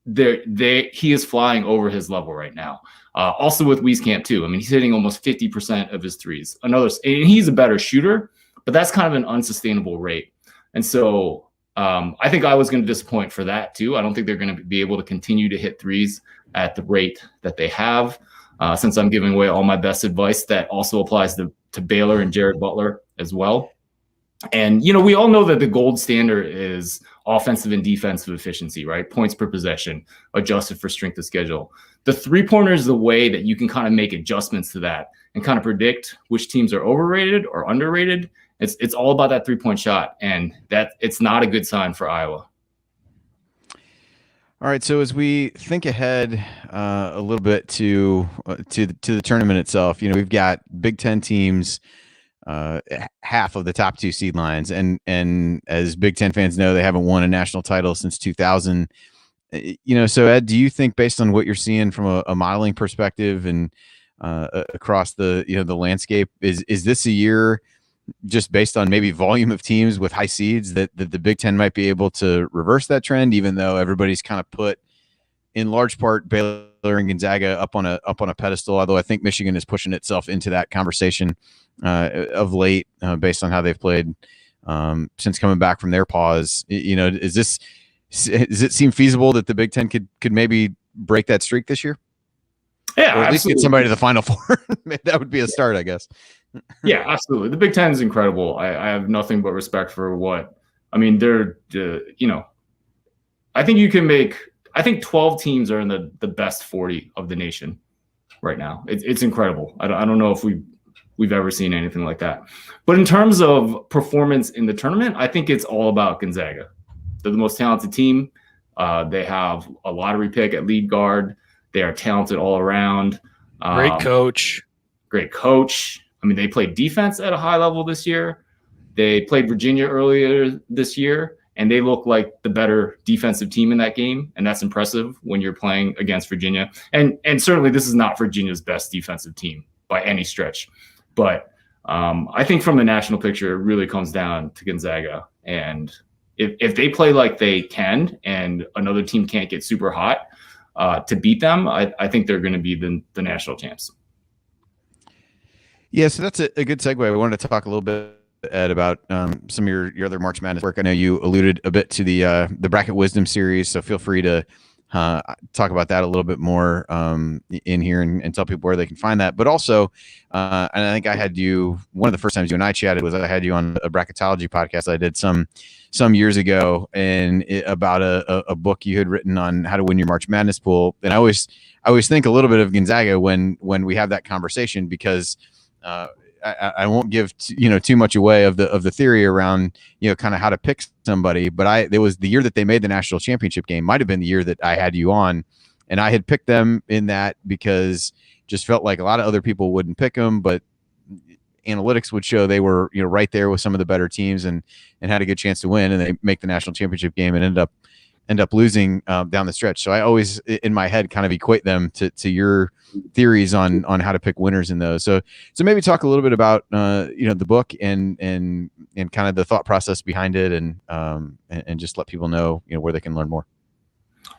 he is flying over his level right now. Also with Wieskamp too. I mean, he's hitting almost 50% of his threes. And he's a better shooter, but that's kind of an unsustainable rate. And so I think I was going to disappoint for that too. I don't think they're going to be able to continue to hit threes at the rate that they have. Since I'm giving away all my best advice, that also applies to Baylor and Jared Butler as well. And, we all know that the gold standard is offensive and defensive efficiency, right? Points per possession, adjusted for strength of schedule. The 3-pointer is the way that you can kind of make adjustments to that and kind of predict which teams are overrated or underrated. It's all about that 3-point shot, and that it's not a good sign for Iowa. All right, so as we think ahead a little bit to the tournament itself, we've got Big Ten teams, half of the top 2 seed lines, and as Big Ten fans know, they haven't won a national title since 2000. So Ed, do you think, based on what you're seeing from a modeling perspective and across the the landscape, is this a year just based on maybe volume of teams with high seeds that the Big Ten might be able to reverse that trend, even though everybody's kind of put in large part Baylor and Gonzaga up on a pedestal. Although I think Michigan is pushing itself into that conversation of late based on how they've played since coming back from their pause. Does it seem feasible that the Big Ten could maybe break that streak this year? Yeah, or at least absolutely. get somebody to the Final Four. That would be a start, I guess. Yeah, absolutely. The Big Ten is incredible. I have nothing but respect for they're, I think you can make, I think 12 teams are in the best 40 of the nation right now. It's incredible. I don't know if we've ever seen anything like that. But in terms of performance in the tournament, I think it's all about Gonzaga. They're the most talented team. They have a lottery pick at lead guard. They are talented all around. Great coach. I mean, they played defense at a high level this year. They played Virginia earlier this year, and they look like the better defensive team in that game. And that's impressive when you're playing against Virginia. And certainly this is not Virginia's best defensive team by any stretch. But I think from the national picture, it really comes down to Gonzaga. And if they play like they can and another team can't get super hot to beat them, I think they're going to be the national champs. Yeah, so that's a good segue. We wanted to talk a little bit, Ed, about some of your other March Madness work. I know you alluded a bit to the Bracket Wisdom series, so feel free to talk about that a little bit more in here and tell people where they can find that. But also, and I think I had you, one of the first times you and I chatted was I had you on a bracketology podcast I did some years ago, and about a book you had written on how to win your March Madness pool. And I always think a little bit of Gonzaga when we have that conversation, because I won't give too much away of the theory around kind of how to pick somebody, but it was the year that they made the national championship game, might have been the year that I had you on, and I had picked them in that because just felt like a lot of other people wouldn't pick them, but analytics would show they were right there with some of the better teams and had a good chance to win, and they make the national championship game and end up losing down the stretch. So I always in my head kind of equate them to your theories on how to pick winners in those. So maybe talk a little bit about the book and kind of the thought process behind it, and just let people know where they can learn more.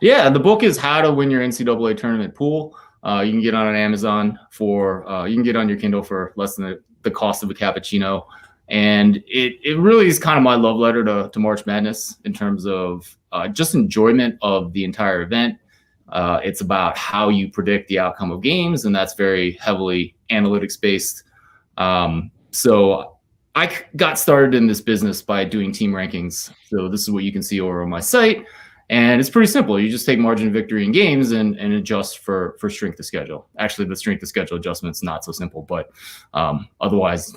Yeah, the book is How to Win Your NCAA Tournament Pool. You can get on Amazon you can get on your Kindle for less than the cost of a cappuccino. And it really is kind of my love letter to March Madness in terms of just enjoyment of the entire event. It's about how you predict the outcome of games, and that's very heavily analytics based. So I got started in this business by doing team rankings. So this is what you can see over on my site. And it's pretty simple. You just take margin of victory in games and adjust for strength of schedule. Actually, the strength of schedule adjustment's not so simple, but otherwise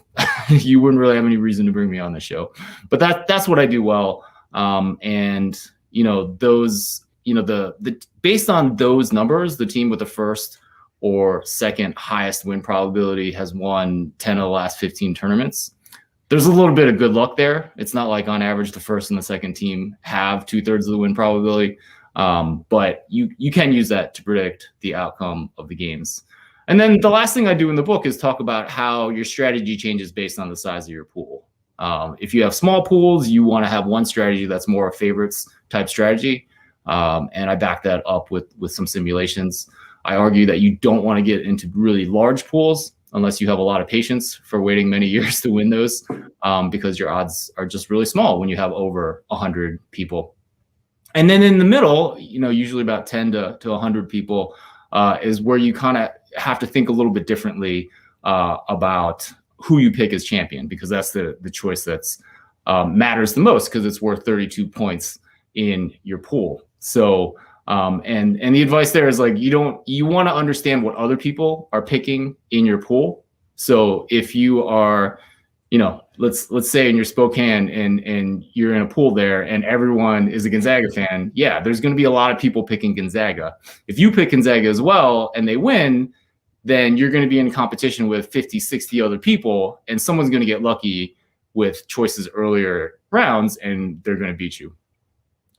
you wouldn't really have any reason to bring me on the show. But that's what I do well. And those, based on those numbers, the team with the first or second highest win probability has won 10 of the last 15 tournaments. There's a little bit of good luck there. It's not like on average the first and the second team have 2/3 of the win probability, but you can use that to predict the outcome of the games. And then the last thing I do in the book is talk about how your strategy changes based on the size of your pool. If you have small pools, you want to have one strategy that's more a favorites type strategy, and I back that up with some simulations. I argue that you don't want to get into really large pools unless you have a lot of patience for waiting many years to win those, because your odds are just really small when you have over 100 people. And then in the middle, usually about 10 to 100 people is where you kind of have to think a little bit differently about who you pick as champion, because that's the choice that's matters the most, because it's worth 32 points in your pool. So and the advice there is like, you want to understand what other people are picking in your pool. So if you are, let's say in your Spokane and you're in a pool there and everyone is a Gonzaga fan, yeah, there's going to be a lot of people picking Gonzaga. If you pick Gonzaga as well and they win, then you're going to be in competition with 50, 60 other people, and someone's going to get lucky with choices earlier rounds and they're going to beat you.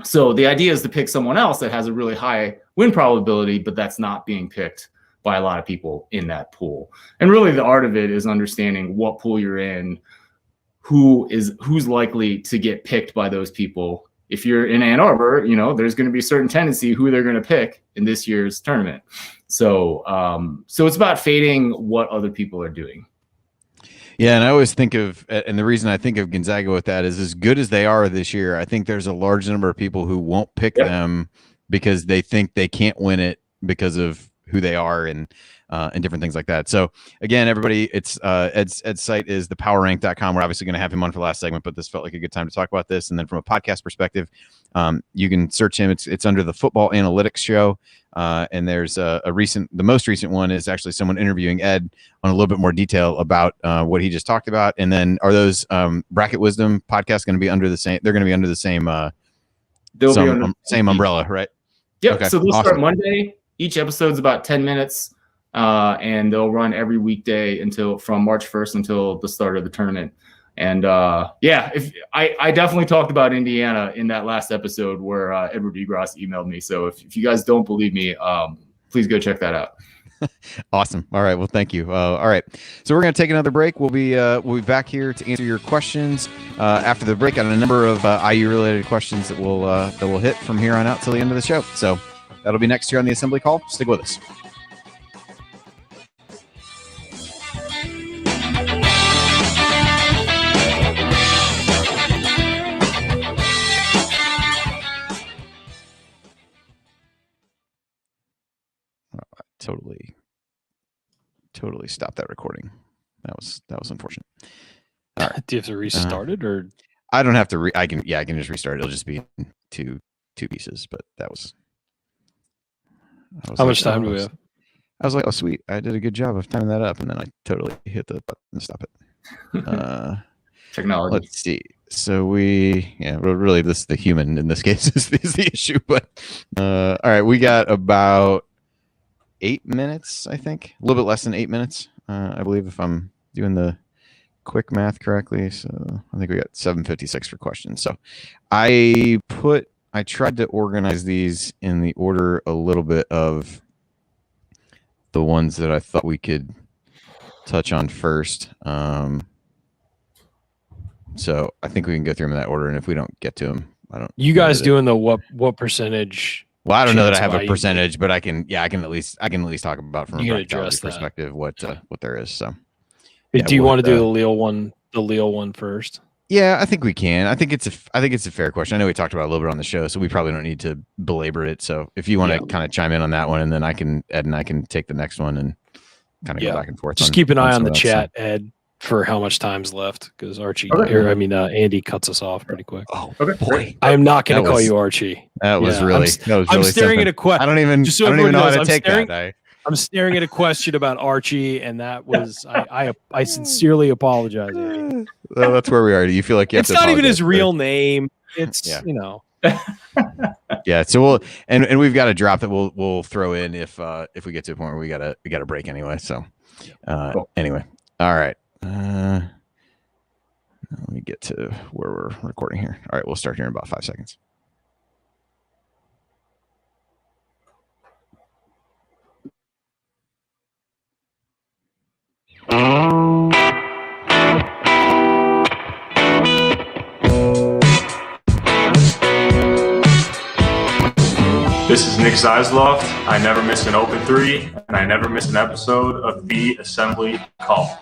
So the idea is to pick someone else that has a really high win probability, but that's not being picked by a lot of people in that pool. And really the art of it is understanding what pool you're in, who's likely to get picked by those people. If you're in Ann Arbor, there's going to be a certain tendency who they're going to pick in this year's tournament. So it's about fading what other people are doing. Yeah, and I always think of, and the reason I think of Gonzaga with that is as good as they are this year, I think there's a large number of people who won't pick them because they think they can't win it because of who they are and different things like that. So again, everybody, it's Ed's site is thepowerrank.com. We're obviously going to have him on for the last segment, but this felt like a good time to talk about this. And then from a podcast perspective, you can search him. It's under the Football Analytics Show. And there's the most recent one is actually someone interviewing Ed on a little bit more detail about what he just talked about. And then are those Bracket Wisdom podcasts going to be under the same? They're going to be under the same same umbrella, right? Yep. Okay, so they'll awesome. start Monday. Each episode's about 10 minutes, and they'll run every weekday from March 1st until the start of the tournament. And if I definitely talked about Indiana in that last episode where Edward Egros emailed me. So if you guys don't believe me, please go check that out. Awesome. All right. Well, thank you. All right. So we're going to take another break. We'll be back here to answer your questions after the break on a number of IU related questions that we'll hit from here on out till the end of the show. So that'll be next here on the Assembly Call. Stick with us. Totally stop that recording. That was unfortunate. Do you have to restart it, or I don't have to I can just restart it. It'll just be two pieces, but that was how much time do we have? I was like, oh sweet, I did a good job of timing that up, and then I totally hit the button to stop it. Technology. Let's see. So really the human in this case is the issue, but all right, we got about 8 minutes, I think. A little bit less than 8 minutes, I believe, if I'm doing the quick math correctly. So I think we got 7:56 for questions. So I tried to organize these in the order a little bit of the ones that I thought we could touch on first. So I think we can go through them in that order, and if we don't get to them, I don't. You guys doing the what percentage? Well, I don't know that I have a percentage, but I can at least talk about from a bracketology perspective what there is. So, do you want to do the Leal one first? Yeah, I think we can. I think it's a fair question. I know we talked about it a little bit on the show, so we probably don't need to belabor it. So, if you want to kind of chime in on that one, and then Ed and I can take the next one and kind of go back and forth. Just keep an eye on the chat, Ed, for how much time's left, because Andy cuts us off pretty quick. Oh, boy. I am not going to call you Archie. That was really I'm staring at a question. I don't even know how to take that. I'm staring at a question about Archie, and that was I sincerely apologize, Andy. Well, that's where we are. Do you feel like you have to It's not even his real name. It's Yeah, so we'll and we've got a drop that we'll throw in if we get to a point where we got a break anyway. So anyway. All right. Let me get to where we're recording here. All right, we'll start here in about 5 seconds. This is Nick Zeisloft. I never miss an open three, and I never miss an episode of the Assembly Call.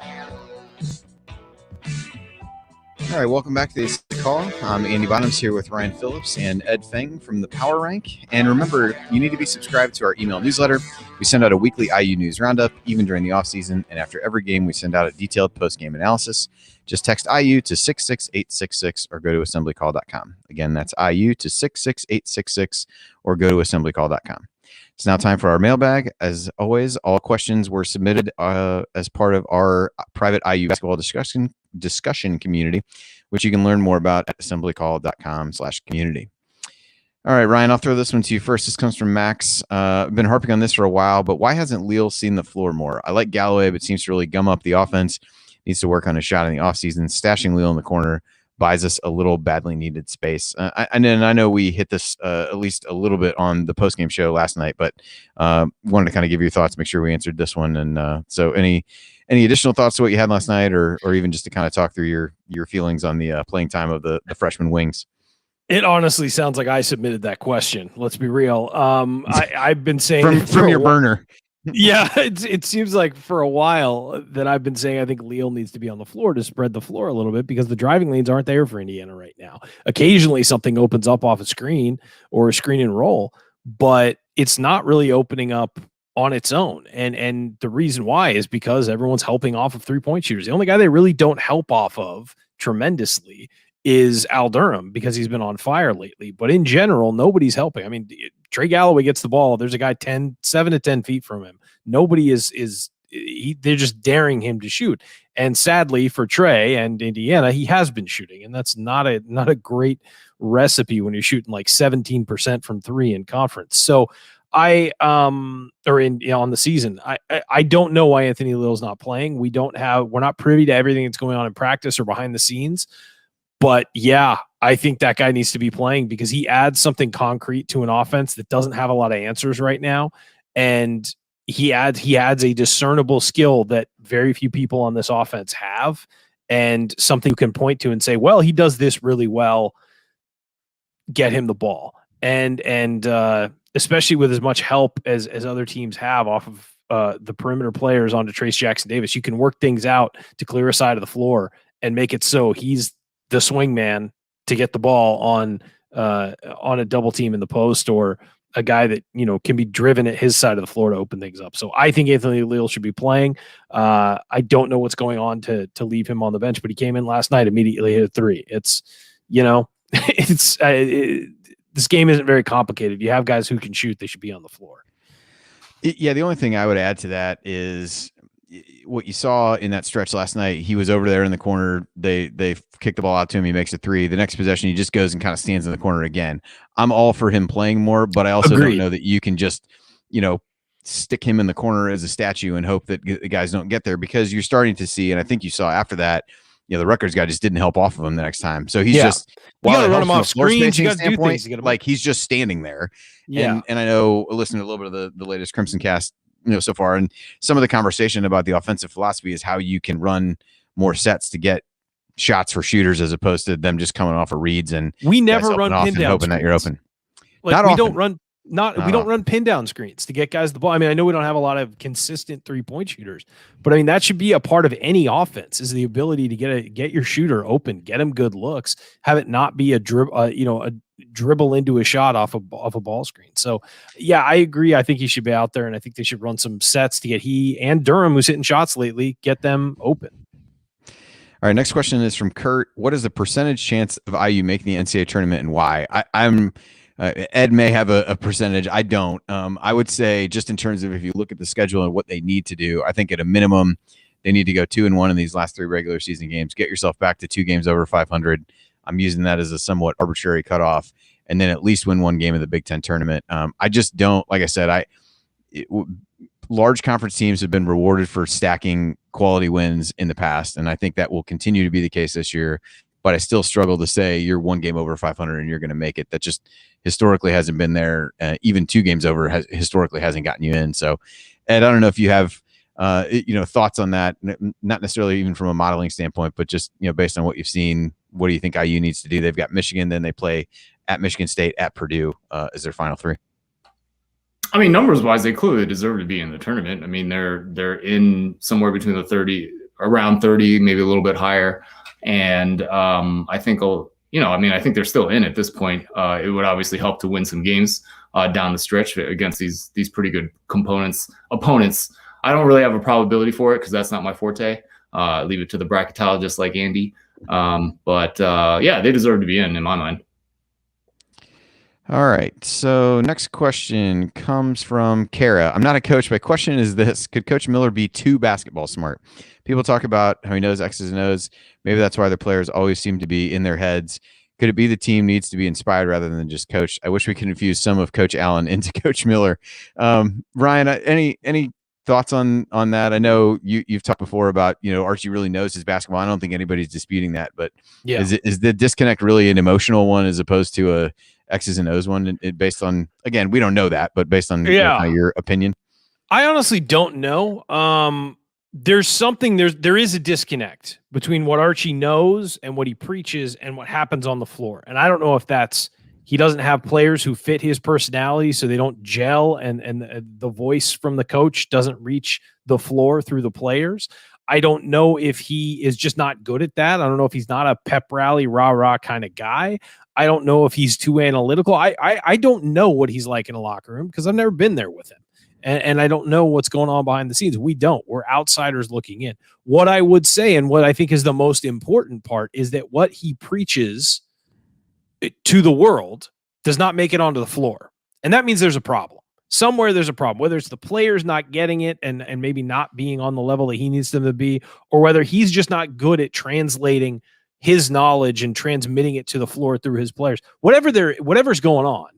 All right, welcome back to the Assembly Call. I'm Andy Bottoms here with Ryan Phillips and Ed Feng from the Power Rank. And remember, you need to be subscribed to our email newsletter. We send out a weekly IU news roundup, even during the offseason. And after every game, we send out a detailed post-game analysis. Just text IU to 66866 or go to assemblycall.com. Again, that's IU to 66866 or go to assemblycall.com. It's now time for our mailbag. As always, all questions were submitted as part of our private IU basketball discussion community, which you can learn more about at assemblycall.com/community. All right, Ryan, I'll throw this one to you first. This comes from Max. I've been harping on this for a while, but why hasn't Leal seen the floor more? I like Galloway, but seems to really gum up the offense. Needs to work on his shot in the offseason. Stashing Leal in the corner buys us a little badly needed space. And then I know we hit this at least a little bit on the postgame show last night, but wanted to kind of give your thoughts, make sure we answered this one. And so any additional thoughts to what you had last night, or even just to kind of talk through your feelings on the playing time of the freshman wings? It honestly sounds like I submitted that question. Let's be real. I've been saying from your burner. Yeah, it seems like for a while that I've been saying I think Leal needs to be on the floor to spread the floor a little bit, because the driving lanes aren't there for Indiana right now. Occasionally something opens up off a screen or a screen and roll, but it's not really opening up on its own. And the reason why is because everyone's helping off of 3-point shooters. The only guy they really don't help off of tremendously is Al Durham, because he's been on fire lately. But in general, nobody's helping. I mean, Trey Galloway gets the ball. There's a guy 7 to 10 feet from him. Nobody they're just daring him to shoot. And sadly for Trey and Indiana, he has been shooting, and that's not a great recipe when you're shooting like 17% from 3 in conference. So on the season, I don't know why Anthony Leal's not playing. We're not privy to everything that's going on in practice or behind the scenes. But yeah, I think that guy needs to be playing, because he adds something concrete to an offense that doesn't have a lot of answers right now. And he adds a discernible skill that very few people on this offense have, and something you can point to and say, well, he does this really well. Get him the ball. And especially with as much help as other teams have off of the perimeter players onto Trace Jackson Davis, you can work things out to clear a side of the floor and make it so he's the swing man to get the ball on a double team in the post, or a guy that, can be driven at his side of the floor to open things up. So I think Anthony Leal should be playing. I don't know what's going on to leave him on the bench, but he came in last night, immediately hit a 3. It's, this game isn't very complicated. You have guys who can shoot, they should be on the floor. Yeah. The only thing I would add to that is what you saw in that stretch last night. He was over there in the corner. They kick the ball out to him. He makes a 3. The next possession, he just goes and kind of stands in the corner again. I'm all for him playing more, but I also don't know that you can just, stick him in the corner as a statue and hope that the guys don't get there, because you're starting to see, and I think you saw after that, the Rutgers guy just didn't help off of him the next time. So he's just, you got to run him off screens. You got to do things. Like, he's just standing there. Yeah. And I know, listening to a little bit of the latest Crimson Cast, so far, and some of the conversation about the offensive philosophy is how you can run more sets to get shots for shooters, as opposed to them just coming off of reads. And we never run pin down, hoping that you're open. Like, we don't run pin down screens to get guys the ball. I mean, I know we don't have a lot of consistent 3-point shooters, but I mean, that should be a part of any offense, is the ability to get your shooter open, get him good looks, have it not be a dribble into a shot off a ball screen. So yeah, I agree. I think he should be out there, and I think they should run some sets to get he and Durham, who's hitting shots lately, get them open. All right, next question is from Kurt. What is the percentage chance of IU making the NCAA tournament, and why? I'm Ed may have a percentage. I don't. I would say, just in terms of, if you look at the schedule and what they need to do, I think at a minimum they need to go 2-1 in these last 3 regular season games. Get yourself back to 2 games over 500. I'm using that as a somewhat arbitrary cutoff, and then at least win 1 game of the Big Ten tournament. I just don't, like I said, large conference teams have been rewarded for stacking quality wins in the past, and I think that will continue to be the case this year. But I still struggle to say you're 1 game over 500 and you're going to make it. That just historically hasn't been there. Even 2 games over historically hasn't gotten you in. So, Ed, I don't know if you have thoughts on that, not necessarily even from a modeling standpoint, but just, based on what you've seen, what do you think IU needs to do? They've got Michigan, then they play at Michigan State, at Purdue as their final 3. I mean, numbers wise, they clearly deserve to be in the tournament. I mean, they're in somewhere between around 30, maybe a little bit higher. And I think, I think they're still in at this point. It would obviously help to win some games down the stretch against these pretty good opponents. I don't really have a probability for it, because that's not my forte. Leave it to the bracketologist like Andy. But they deserve to be in my mind. All right. So next question comes from Kara. I'm not a coach. My question is this: could Coach Miller be too basketball smart? People talk about how he knows X's and O's. Maybe that's why their players always seem to be in their heads. Could it be the team needs to be inspired rather than just coached? I wish we could infuse some of Coach Allen into Coach Miller. Ryan, any thoughts on that? I know you've talked before about, Archie really knows his basketball. I don't think anybody's disputing that, but Yeah. is the disconnect really an emotional one as opposed to a X's and O's one? Based on, again, we don't know that, but based on kind of your opinion. I honestly don't know. There is a disconnect between what Archie knows and what he preaches and what happens on the floor. And I don't know if that's, he doesn't have players who fit his personality, so they don't gel, and the voice from the coach doesn't reach the floor through the players. I don't know if he is just not good at that. I don't know if he's not a pep rally, rah-rah kind of guy. I don't know if he's too analytical. I don't know what he's like in a locker room because I've never been there with him. And I don't know what's going on behind the scenes. We don't. We're outsiders looking in. What I would say, and what I think is the most important part, is that what he preaches to the world does not make it onto the floor. And that means there's a problem. Somewhere there's a problem, whether it's the players not getting it and maybe not being on the level that he needs them to be, or whether he's just not good at translating his knowledge and transmitting it to the floor through his players. Whatever's going on,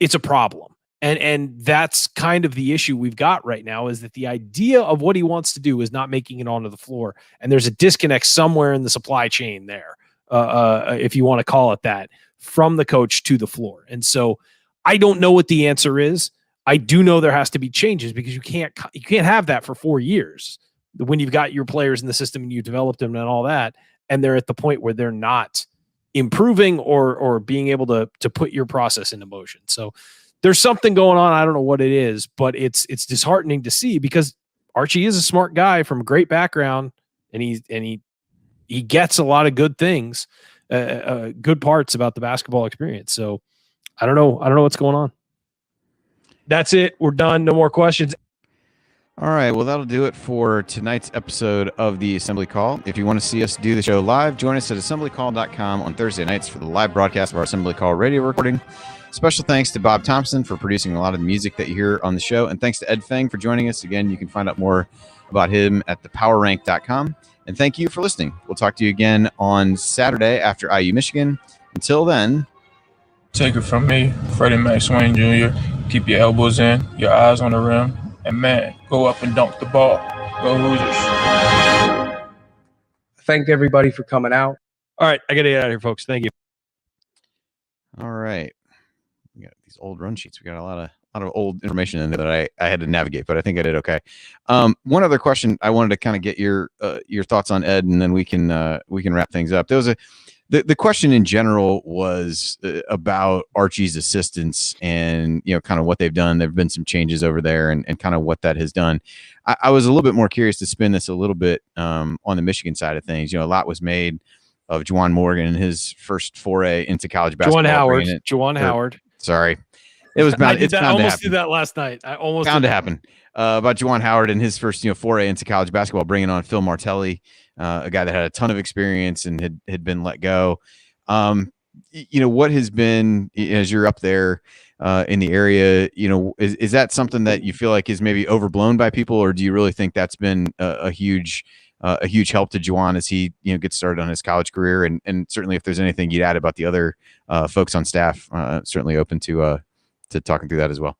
it's a problem. And that's kind of the issue we've got right now, is that the idea of what he wants to do is not making it onto the floor. And there's a disconnect somewhere in the supply chain there, if you want to call it that, from the coach to the floor. And so I don't know what the answer is. I do know there has to be changes, because you can't have that for 4 years when you've got your players in the system and you developed them and all that, and they're at the point where they're not improving or being able to put your process into motion. So there's something going on. I don't know what it is, but it's disheartening to see, because Archie is a smart guy from a great background, and he gets a lot of good things, good parts about the basketball experience. So I don't know what's going on. That's it. We're done. No more questions. All right. Well, that'll do it for tonight's episode of the Assembly Call. If you want to see us do the show live, join us at assemblycall.com on Thursday nights for the live broadcast of our Assembly Call radio recording. Special thanks to Bob Thompson for producing a lot of the music that you hear on the show. And thanks to Ed Feng for joining us. Again, you can find out more about him at thepowerrank.com. And thank you for listening. We'll talk to you again on Saturday after IU Michigan. Until then, take it from me, Freddie Mac Swain Jr. Keep your elbows in, your eyes on the rim, and man, go up and dunk the ball. Go Hoosiers. Thank everybody for coming out. All right, I got to get out of here, folks. Thank you. All right. We got these old run sheets. We got a lot of old information in there that I had to navigate, but I think I did okay. One other question I wanted to kind of get your thoughts on, Ed, and then we can wrap things up. There was the question in general was about Archie's assistants and, kind of what they've done. There've been some changes over there and kind of what that has done. I was a little bit more curious to spin this a little bit on the Michigan side of things. A lot was made of Juwan Morgan and his first foray into college basketball. Juwan Howard. Sorry. It was bound. I almost did that last night. I almost bound to happen. About Juwan Howard and his first, foray into college basketball, bringing on Phil Martelli, a guy that had a ton of experience and had been let go. What has been, as you're up there in the area, is that something that you feel like is maybe overblown by people, or do you really think that's been a huge help to Juwan as he gets started on his college career? And certainly, if there's anything you'd add about the other folks on staff, certainly open to talking through that as well.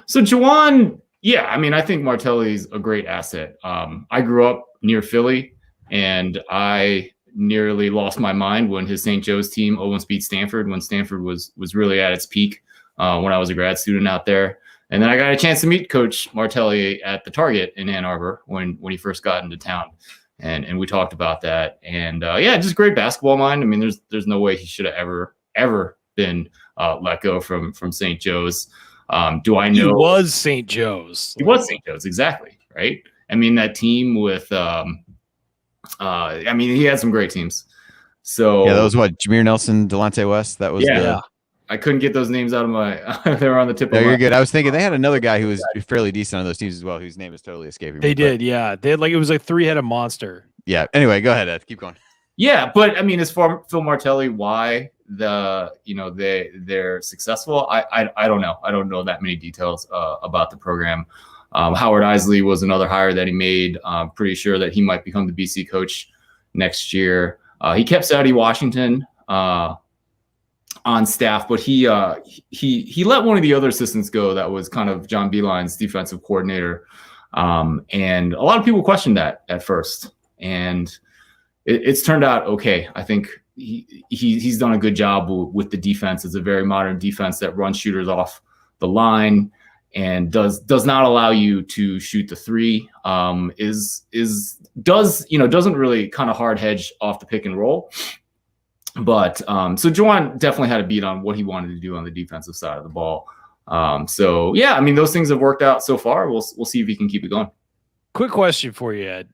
So Juwan, yeah, I mean, I think Martelli's a great asset. I grew up near Philly, and I nearly lost my mind when his St. Joe's team almost beat Stanford, when Stanford was really at its peak when I was a grad student out there. And then I got a chance to meet Coach Martelli at the Target in Ann Arbor when he first got into town. And we talked about that. And just great basketball mind. I mean, there's no way he should have ever been let go from St. Joe's. Do I know he was St. Joe's? He was St. Joe's, exactly, right? I mean, that team with he had some great teams. So yeah, that was what, Jameer Nelson, Delonte West. That was I couldn't get those names out of my. They were on the tip. No, you're good. I was thinking they had another guy who was fairly decent on those teams as well, whose name is totally escaping me. They did, yeah. They had it was like three-headed monster. Yeah. Anyway, go ahead, Ed. Keep going. Yeah, but I mean, as far Phil Martelli, why they're successful, I don't know. I don't know that many details about the program. Howard Isley was another hire that he made. I'm pretty sure that he might become the BC coach next year. He kept Saudi Washington. on staff, but he let one of the other assistants go. That was kind of John Beeline's defensive coordinator, and a lot of people questioned that at first, and it's turned out okay. I think he's done a good job with the defense. It's a very modern defense that runs shooters off the line and does not allow you to shoot the three. Doesn't really kind of hard hedge off the pick and roll. But so Juwan definitely had a beat on what he wanted to do on the defensive side of the ball. So yeah, I mean, those things have worked out so far. We'll see if he can keep it going. Quick question for you, Ed.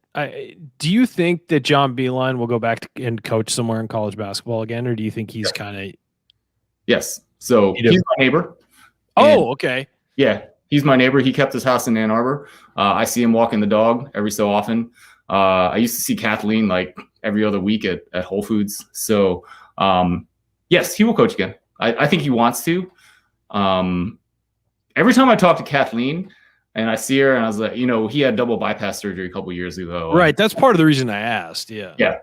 Do you think that John Beilein will go back and coach somewhere in college basketball again, or do you think he's kind of? Yes. So he's my neighbor. Oh, okay. Yeah, he's my neighbor. He kept his house in Ann Arbor. I see him walking the dog every so often. I used to see Kathleen like every other week at Whole Foods. So yes, he will coach again. I think he wants to. Every time I talk to Kathleen and I see her and I was like, he had double bypass surgery a couple years ago. Right. That's part of the reason I asked. Yeah. Yeah.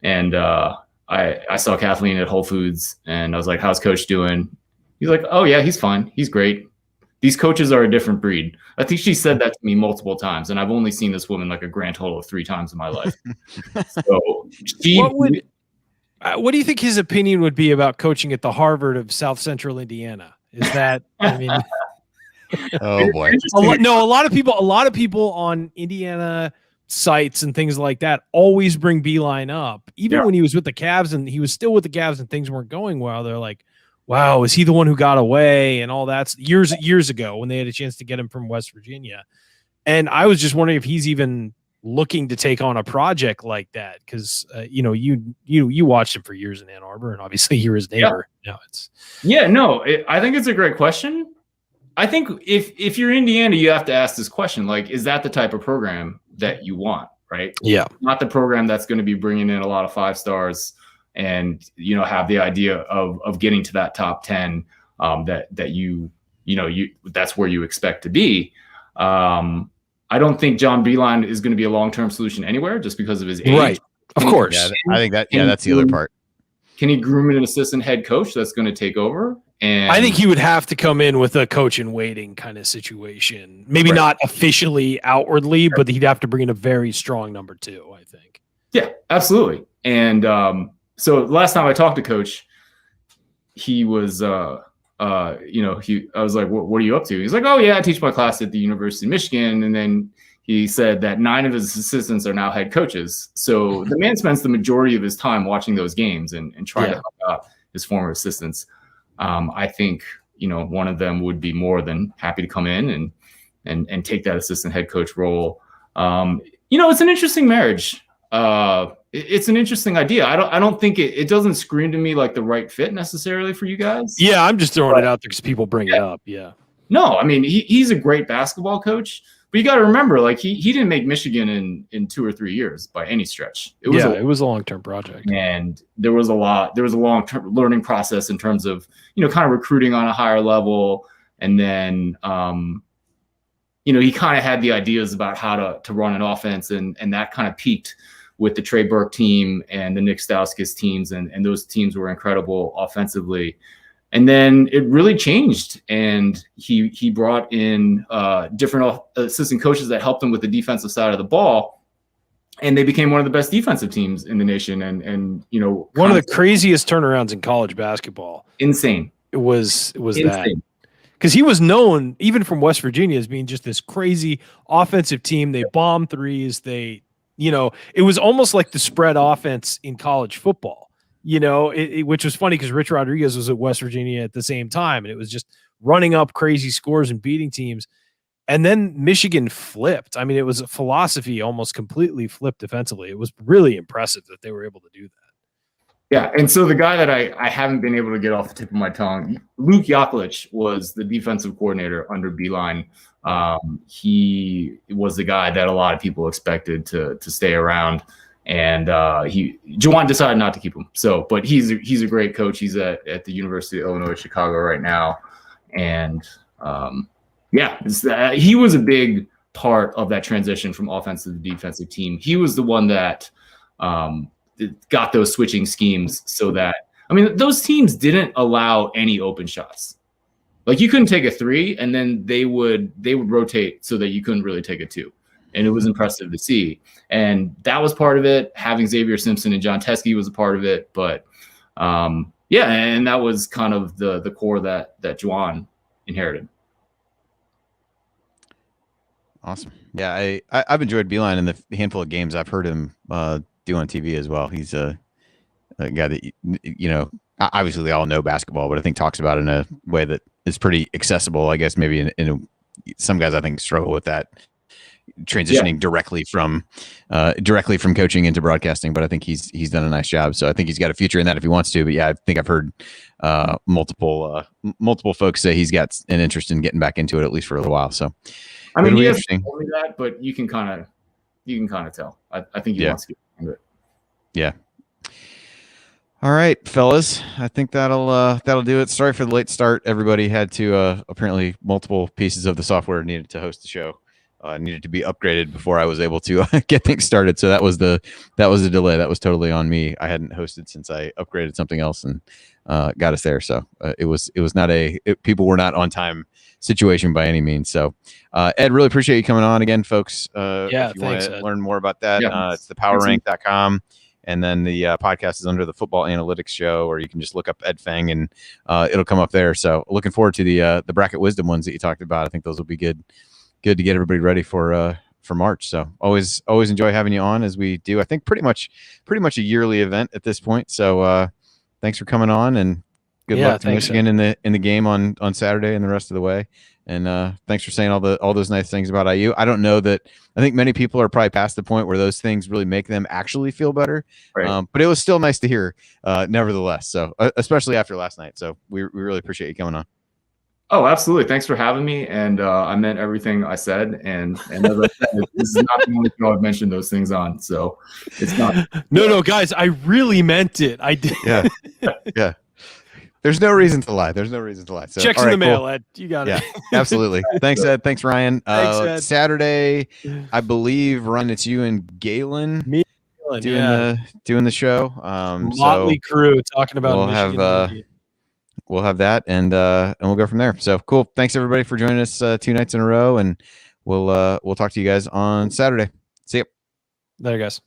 And I saw Kathleen at Whole Foods and I was like, how's coach doing? He's like, oh yeah, he's fine. He's great. These coaches are a different breed. I think she said that to me multiple times, and I've only seen this woman like a grand total of 3 times in my life. So what do you think his opinion would be about coaching at the Harvard of South Central Indiana? Is that, I mean, oh boy. A lot of people on Indiana sites and things like that always bring Beilein up, even when he was with the Cavs and he was still with the Cavs and things weren't going well. They're like, wow, is he the one who got away and all that years ago when they had a chance to get him from West Virginia? And I was just wondering if he's even looking to take on a project like that because you watched him for years in Ann Arbor and obviously you're his neighbor. I think it's a great question. I think if you're Indiana, you have to ask this question: like, is that the type of program that you want? Right? Yeah, not the program that's going to be bringing in a lot of 5 stars. And have the idea of getting to that top 10 that that's where you expect to be. I don't think John Beilein is going to be a long-term solution anywhere just because of his age. Right, of course. Yeah, I think that's the other part. Can he groom an assistant head coach that's going to take over? And I think he would have to come in with a coach in waiting kind of situation. Maybe not officially outwardly, but he'd have to bring in a very strong number 2, I think. Yeah, absolutely. And so last time I talked to Coach, he was, I was like, what are you up to? He's like, oh yeah, I teach my class at the University of Michigan. And then he said that 9 of his assistants are now head coaches. So the man spends the majority of his time watching those games and trying to help out his former assistants. I think, one of them would be more than happy to come in and take that assistant head coach role. It's an interesting marriage. It's an interesting idea. I don't think it doesn't scream to me like the right fit necessarily for you guys. Yeah, I'm just throwing it out there because people bring it up. Yeah. No, I mean he's a great basketball coach, but you got to remember, like he didn't make Michigan in 2 or 3 years by any stretch. It was a long-term project, and there was a long-term learning process in terms of kind of recruiting on a higher level, and then he kind of had the ideas about how to run an offense, and that kind of peaked with the Trey Burke team and the Nick Stauskas teams, and those teams were incredible offensively. And then it really changed, and he brought in different assistant coaches that helped him with the defensive side of the ball, and they became one of the best defensive teams in the nation. And one of the craziest turnarounds in college basketball. Insane. It was that. Because he was known, even from West Virginia, as being just this crazy offensive team. They bomb threes. It was almost like the spread offense in college football, which was funny because Rich Rodriguez was at West Virginia at the same time. And it was just running up crazy scores and beating teams. And then Michigan flipped. I mean, it was a philosophy almost completely flipped defensively. It was really impressive that they were able to do that. Yeah, and so the guy that I haven't been able to get off the tip of my tongue, Luke Yaklich, was the defensive coordinator under Beilein. He was the guy that a lot of people expected to stay around, and Juwan decided not to keep him. So, but he's a great coach. He's at the University of Illinois Chicago right now, and he was a big part of that transition from offensive to defensive team. He was the one that got those switching schemes so that I mean, those teams didn't allow any open shots. Like you couldn't take a 3, and then they would rotate so that you couldn't really take a 2. And it was impressive to see. And that was part of it. Having Xavier Simpson and John Teskey was a part of it. But yeah, and that was kind of the core that Juwan inherited. Awesome. Yeah, I've enjoyed Beeline in the handful of games I've heard him do on TV as well. He's a guy that, you know, obviously they all know basketball, but I think talks about it in a way that is pretty accessible. I guess maybe some guys I think struggle with that, transitioning directly from coaching into broadcasting, but I think he's done a nice job. So I think he's got a future in that if he wants to. But yeah, I think I've heard multiple folks say he's got an interest in getting back into it, at least for a little while. So I mean, he hasn't told me that, but you can kind of tell. I think he wants to get into it. Yeah. All right, fellas. I think that'll do it. Sorry for the late start. Everybody had to apparently multiple pieces of the software needed to host the show. Needed to be upgraded before I was able to get things started. So that was the delay. That was totally on me. I hadn't hosted since I upgraded something else and got us there. So it was not people were not on time situation by any means. So Ed, really appreciate you coming on again, folks. If you want to learn more about that, it's thepowerrank.com. And then the podcast is under the Football Analytics Show, or you can just look up Ed Feng and it'll come up there. So looking forward to the bracket wisdom ones that you talked about. I think those will be good to get everybody ready for March. So always enjoy having you on, as we do. I think pretty much a yearly event at this point. So thanks for coming on, and good luck to Michigan in the game on Saturday and the rest of the way. And thanks for saying all those nice things about IU. I don't know that I think many people are probably past the point where those things really make them actually feel better. Right. But it was still nice to hear, nevertheless. So especially after last night. So we really appreciate you coming on. Oh, absolutely. Thanks for having me. And I meant everything I said. And as I said, this is not the only show I've mentioned those things on. So it's not. No, guys, I really meant it. I did. Yeah. Yeah. There's no reason to lie. So, checks in the mail, Ed. You got it. Yeah, absolutely. Thanks, Ed. Thanks, Ryan. Thanks, Ed. Saturday, I believe, Ryan, it's you and Galen doing the show. Motley crew talking about Michigan. We'll have that, and we'll go from there. So cool. Thanks everybody for joining us 2 nights in a row, and we'll talk to you guys on Saturday. See you. Later, guys.